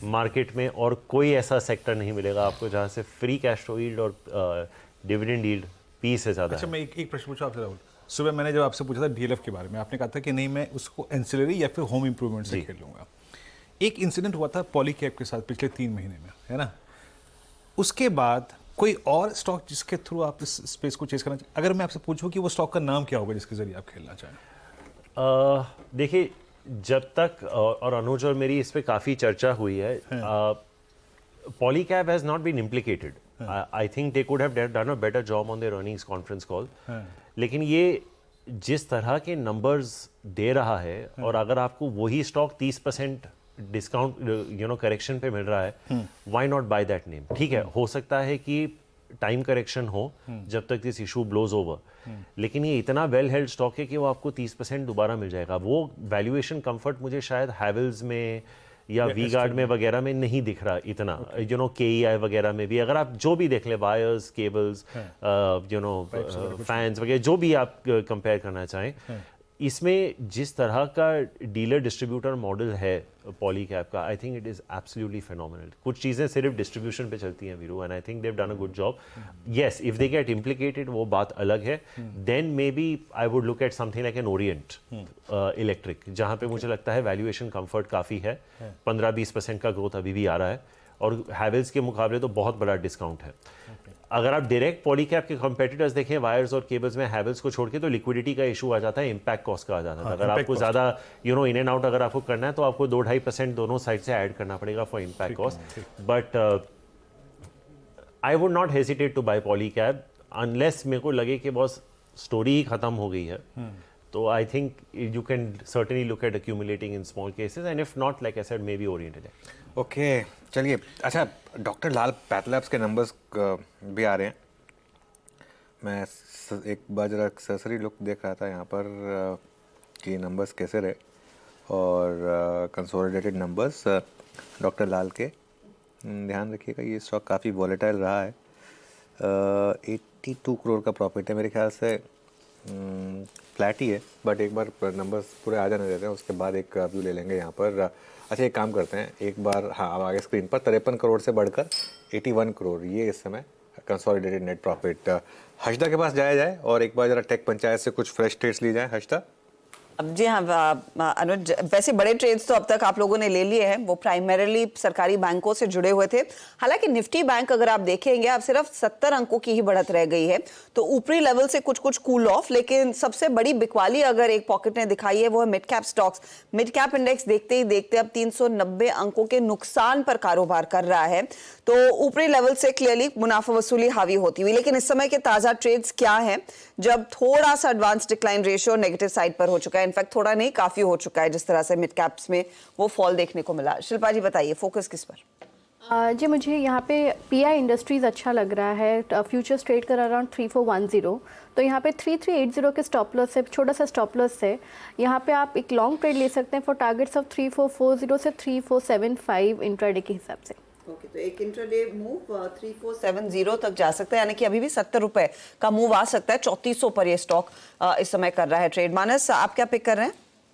मार्केट में, और कोई ऐसा सेक्टर नहीं मिलेगा आपको जहाँ से फ्री कैश फ्लो यील्ड और डिविडेंड यील्ड PE से ज़्यादा है। अच्छा, मैं एक प्रश्न पूछूं आपसे राहुल। सुबह मैंने जब आपसे पूछा था DLF के बारे में, आपने कहा था कि नहीं, मैं उसको एंसिलरी या फिर होम इंप्रूवमेंट से खेल लूँगा। एक इंसिडेंट हुआ था पॉलीकैब के साथ पिछले 3 महीने में, है ना? उसके बाद कोई और स्टॉक जिसके थ्रू आप इस स्पेस को चेस करना चाहिए? अगर मैं आपसे पूछूं कि वो स्टॉक का नाम क्या होगा जिसके जरिए आप खेलना चाहें? देखिए, जब तक और अनुज और मेरी इस पे काफ़ी चर्चा हुई है, Polycab has not been implicated. I think they could have done a better job on their earnings conference call, लेकिन ये जिस तरह के नंबर्स दे रहा है, और अगर आपको वही स्टॉक 30% डिस्काउंट करेक्शन पे मिल रहा है, why not by that name? ठीक है, हो सकता है कि टाइम करेक्शन हो जब तक दिस इशू ब्लोज ओवर, लेकिन ये इतना वेल हेल्ड स्टॉक है कि वो आपको 30% दोबारा मिल जाएगा। वो वैल्यूएशन कंफर्ट मुझे शायद हैवेल्स में या V-Guard में वगैरह में नहीं दिख रहा इतना, KEI वगैरह में भी अगर आप जो भी देख ले, वायर्स, केबल्स, फैंस वगैरह, जो भी आप कंपेयर करना चाहें, इसमें जिस तरह का डीलर डिस्ट्रीब्यूटर मॉडल है पॉलीकैब का, I think it is absolutely phenomenal. कुछ चीज़ें सिर्फ डिस्ट्रीब्यूशन पे चलती हैं Veeru, and I think they have done a good job. Yes, if they get implicated वो बात अलग है, then maybe I would look at something like an Orient Electric, जहाँ पे मुझे लगता है वैल्यूएशन कंफर्ट काफ़ी है, 15-20% का ग्रोथ अभी भी आ रहा है, और हैवेल्स के मुकाबले तो बहुत बड़ा डिस्काउंट है। अगर आप डायरेक्ट पॉलीकैब के कंपेटिटर्स देखें वायर्स और केबल्स में, हैवेल्स को छोड़ के, तो लिक्विडिटी का इशू आ जाता है, इम्पैक्ट कॉस्ट का आ जाता है। अगर आपको ज़्यादा इन एंड आउट अगर आपको करना है तो आपको 2-2.5% दोनों साइड से ऐड करना पड़ेगा for impact cost. But I would not hesitate to buy Polycab unless मेरे को लगे कि बस स्टोरी ही खत्म हो गई है, तो I think you can certainly look at accumulating in small cases, and if not, like I said, may be oriented है। ओके, चलिए। अच्छा, डॉक्टर लाल पैथलैब्स के नंबर्स भी आ रहे हैं। मैं एक बार जरा सरसरी लुक देख रहा था यहाँ पर कि नंबर्स कैसे रहे, और कंसोलिडेटेड नंबर्स डॉक्टर लाल के, ध्यान रखिएगा ये स्टॉक काफ़ी वॉलेटाइल रहा है। 82 करोड़ का प्रॉफिट है, मेरे ख्याल से फ्लैट ही है, बट एक बार नंबर्स पूरे आ जाने देते हैं, उसके बाद एक व्यू ले लेंगे यहाँ पर। अच्छा, एक काम करते हैं, एक बार अब आगे स्क्रीन पर 53 करोड़ से बढ़कर 81 करोड़ ये इस समय कंसोलिडेटेड नेट प्रॉफिट। हर्षदा के पास जाया जाए और एक बार जरा टेक पंचायत से कुछ फ्रेश ट्रेड्स ली जाए। हर्षदा, अब जी हाँ अनुज, वैसे बड़े ट्रेड्स तो अब तक आप लोगों ने ले लिए हैं, वो प्राइमरीली सरकारी बैंकों से जुड़े हुए थे। हालांकि निफ्टी बैंक अगर आप देखेंगे, अब सिर्फ 70 अंकों की ही बढ़त रह गई है, तो ऊपरी लेवल से कुछ कुछ कूल ऑफ, लेकिन सबसे बड़ी बिकवाली अगर एक पॉकेट ने दिखाई है वो है mid cap stocks. Mid cap index देखते ही देखते अब 390 अंकों के नुकसान पर कारोबार कर रहा है, तो ऊपरी लेवल से क्लियरली मुनाफा वसूली हावी होती हुई। लेकिन इस समय के ताजा ट्रेड्स क्या है, जब थोड़ा सा advance decline ratio negative side पर हो चुका है, इनफैक्ट थोड़ा नहीं काफी हो चुका है, जिस तरह से मिड कैप्स में वो फॉल देखने को मिला। शिल्पा जी बताइए, फोकस किस पर? जी मुझे यहाँ पे पीआई इंडस्ट्रीज अच्छा लग रहा है, फ्यूचर्स ट्रेड कर अराउंड 3410, तो यहाँ पे 3380 के स्टॉप लॉस से, छोटा सा स्टॉप लॉस है, यहाँ पे आप एक लॉन्ग ट्रेड ले सकते हैं फॉर टारगेट्स ऑफ 3440 से 3475 इंट्राडे के हिसाब से। ओके, तो एक इंट्राडे मूव 3470 तक जा सकता है, यानी कि अभी भी 70 रुपए का मूव आ सकता है। 3400 पर ये स्टॉक इस समय कर रहा है ट्रेड। मानस, आप क्या पिक कर रहे हैं?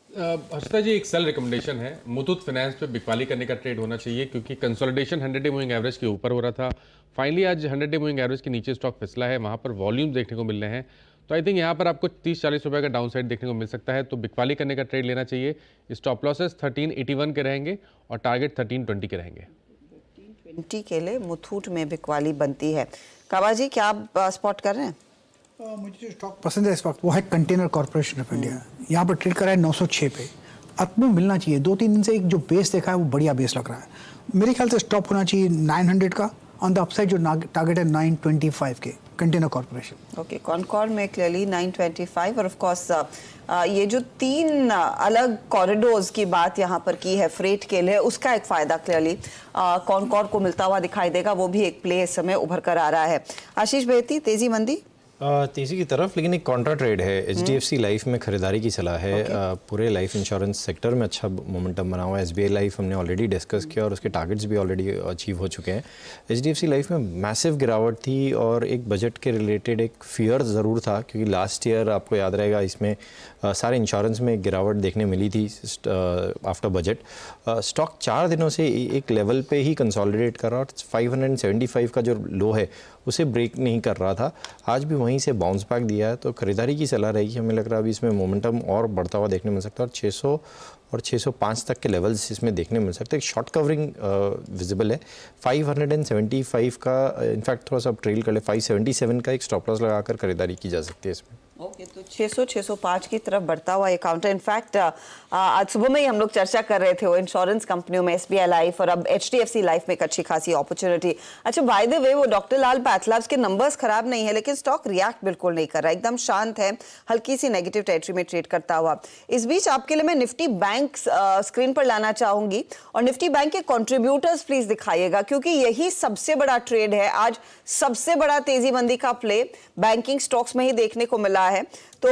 हर्षिता जी, एक सेल रिकमेंडेशन है, मुथूट फाइनेंस पे बिकवाली करने का ट्रेड होना चाहिए, क्योंकि कंसोलिडेशन 100 डे मूविंग एवरेज के ऊपर हो रहा था, फाइनली आज 100 डे मूविंग एवरेज के नीचे स्टॉक फिसला है, वहां पर वॉल्यूम्स देखने को मिल रहे हैं, तो आई थिंक यहाँ पर आपको 30-40 रुपए का डाउन साइड देखने को मिल सकता है, तो बिकवाली करने का ट्रेड लेना चाहिए। स्टॉप लॉसेस 1381 के रहेंगे और टारगेट 1320 के रहेंगे। 1320 के लिए मुथूट में बिकवाली बनती है। काबा जी, क्या आप स्पॉट कर रहे हैं? मुझे जो स्टॉक पसंद है इस वक्त वो है कंटेनर कॉर्पोरेशन ऑफ इंडिया। यहाँ पर ट्रेड कर रहा है 906 पे, अब में मिलना चाहिए। 2-3 दिन से एक जो बेस देखा है वो बढ़िया बेस लग रहा है, मेरे ख्याल से स्टॉप होना चाहिए 900 का, ऑन द अपसाइड जो टारगेट है 925 के कंटेनर कॉर्पोरेशन। ओके, कॉनकॉर्ड में क्लियरली 925, और ऑफ कोर्स ये जो 3 अलग कॉरिडोर्स की बात यहाँ पर की है फ्रेट के लिए, उसका एक फायदा क्लियरली कॉनकॉर्ड को मिलता हुआ दिखाई देगा, वो भी एक प्ले इस समय उभर कर आ रहा है। आशीष बेहती, तेजी मंदी तेजी की तरफ, लेकिन एक कॉन्ट्रा ट्रेड है। HDFC लाइफ में खरीदारी की सलाह है। पूरे लाइफ इंश्योरेंस सेक्टर में अच्छा मोमेंटम बना हुआ है। SBI लाइफ हमने ऑलरेडी डिस्कस किया और उसके टारगेट्स भी ऑलरेडी अचीव हो चुके हैं। HDFC लाइफ में मैसिव गिरावट थी और एक बजट के रिलेटेड एक फियर ज़रूर था, क्योंकि लास्ट ईयर आपको याद रहेगा इसमें सारे इंश्योरेंस में गिरावट देखने मिली थी आफ्टर बजट। स्टॉक 4 दिनों से एक लेवल पे ही कंसोलिडेट कर रहा और 575 का जो लो है उसे ब्रेक नहीं कर रहा था, आज भी वहीं से बाउंस बैक दिया है, तो खरीदारी की सलाह रहेगी। हमें लग रहा है अभी इसमें मोमेंटम और बढ़ता हुआ देखने मिल सकता है और 600 और 605 तक के लेवल्स इसमें देखने मिल सकते हैं। एक शॉर्ट कवरिंग विजिबल है 575 का, इनफैक्ट थोड़ा सा ट्रेल कर ले 577 का एक स्टॉप लॉस लगाकर खरीदारी की जा सकती है इसमें। ओके, तो 600-605 की तरफ बढ़ता हुआ ये काउंटर। इनफैक्ट आज सुबह में ही हम लोग चर्चा कर रहे थे वो इंश्योरेंस कंपनियों में, SBI लाइफ और अब HDFC लाइफ में एक अच्छी खासी अपॉर्चुनिटी। अच्छा, बाय द वे, वो डॉक्टर लाल पैथलैब्स के नंबर्स खराब नहीं है, लेकिन स्टॉक रिएक्ट बिल्कुल नहीं कर रहा, एकदम शांत है, हल्की सी नेगेटिव टेरिटरी में ट्रेड करता हुआ। इस बीच आपके लिए मैं निफ्टी बैंक स्क्रीन पर लाना चाहूंगी, और निफ्टी बैंक के कॉन्ट्रीब्यूटर्स प्लीज दिखाइएगा, क्योंकि यही सबसे बड़ा ट्रेड है आज। सबसे बड़ा तेजी मंदी का प्ले बैंकिंग स्टॉक्स में ही देखने को मिला है। तो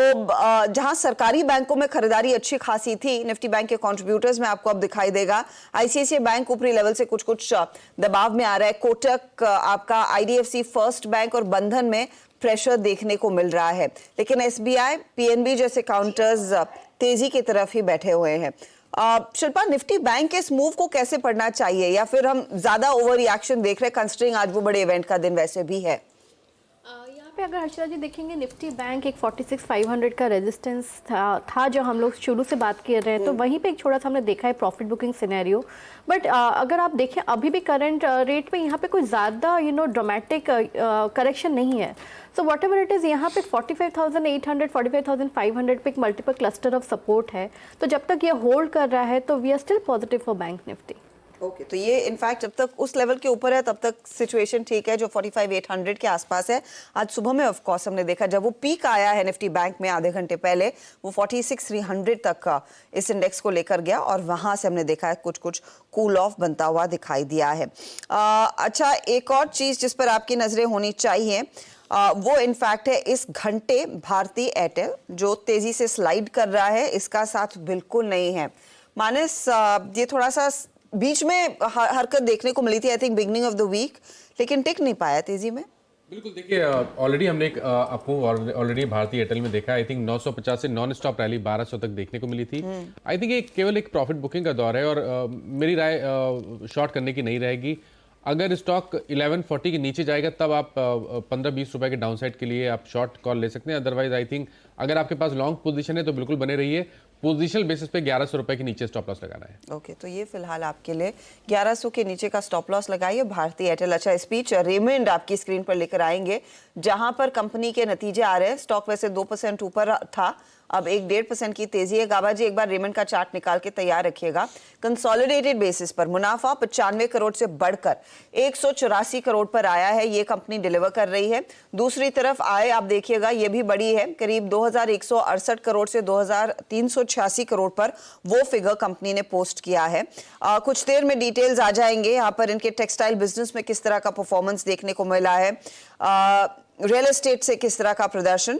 जहां सरकारी बैंकों में खरीदारी अच्छी खासी थी, निफ्टी बैंक के कंट्रीब्यूटर्स में आपको अब दिखाई देगा। ICICI बैंक ऊपरी लेवल से कुछ कुछ दबाव में आ रहा है, कोटक, आपका IDFC फर्स्ट बैंक और बंधन में प्रेशर देखने को मिल रहा है, लेकिन SBI, PNB जैसे काउंटर्स तेजी की तरफ ही बैठे हुए हैं। शिल्पा, निफ्टी बैंक के इस मूव को कैसे पढ़ना चाहिए, या फिर हम ज्यादा ओवर रिएक्शन देख रहे हैं कंसिडरिंग आज वो बड़े इवेंट का दिन वैसे भी है? पे अगर हर्षिता जी देखेंगे, निफ्टी बैंक एक 46,500 का रेजिस्टेंस था जो हम लोग शुरू से बात कर रहे हैं, तो वहीं पे एक छोटा सा हमने देखा है प्रॉफिट बुकिंग सिनेरियो। बट अगर आप देखें अभी भी करंट रेट पे यहाँ पे कोई ज़्यादा ड्रामेटिक करेक्शन नहीं है। So what ever it is, यहाँ पे 45,800 45,500 पे एक मल्टीपल क्लस्टर ऑफ सपोर्ट है, तो जब तक ये होल्ड कर रहा है तो we are still positive for Bank Nifty. Okay, तो ये इनफैक्ट जब तक उस लेवल के ऊपर है तब तक सिचुएशन ठीक है, जो 45,800 के आसपास है। आज सुबह में ऑफ कोर्स हमने देखा जब वो पीक आया है निफ्टी बैंक में आधे घंटे पहले, वो 46,300 तक का इस इंडेक्स को लेकर गया और वहां से हमने देखा है कुछ कुछ कूल ऑफ बनता हुआ दिखाई दिया है। अच्छा, एक और चीज जिस पर आपकी नजरें होनी चाहिए वो इनफैक्ट है इस घंटे भारती एयरटेल, जो तेजी से स्लाइड कर रहा है, इसका साथ बिल्कुल नहीं है। मानस, ये थोड़ा सा बीच में हरकत देखने को मिली थी, I think beginning of the week, लेकिन टिक नहीं पाया तेजी में। बिल्कुल, देखिए ऑलरेडी हमने एक आपको ऑलरेडी भारतीय एयरटेल में देखा, आई थिंक 950 से नॉन स्टॉप रैली 1200 तक देखने को मिली थी। आई थिंक ये केवल एक प्रॉफिट बुकिंग का दौर है और मेरी राय शॉर्ट करने की नहीं रहेगी। अगर स्टॉक 1140 के नीचे जाएगा तब आप 15-20 रुपए के डाउनसाइड के लिए आप शॉर्ट कॉल ले सकते हैं। अदरवाइज आई थिंक अगर आपके पास लॉन्ग पोजीशन है तो बिल्कुल बने रहिए। पोजिशनल बेसिस पे 1100 रुपए के नीचे स्टॉप लॉस लगाना है। ओके, तो ये फिलहाल आपके लिए 1100 के नीचे का स्टॉप लॉस लगाइए। भारतीय एयरटेल, अच्छा स्पीच रेमंड आपकी स्क्रीन पर लेकर आएंगे, जहां पर कंपनी के नतीजे आ रहे हैं। स्टॉक वैसे 2% ऊपर था, अब 1-1.5% की तेजी है। गाबा जी एक बार रेमंड का चार्ट निकाल के तैयार रखिएगा। कंसोलिडेटेड बेसिस पर मुनाफा 95 करोड़ से बढ़कर 184 करोड़ पर आया है, ये कंपनी डिलीवर कर रही है। दूसरी तरफ आय आप देखिएगा, ये भी बड़ी है, करीब 2168 करोड़ से 2386 करोड़ पर वो फिगर कंपनी ने पोस्ट किया है। कुछ देर में डिटेल्स आ जाएंगे यहाँ पर इनके टेक्सटाइल बिजनेस में किस तरह का परफॉर्मेंस देखने को मिला है, रियल एस्टेट से किस तरह का प्रदर्शन,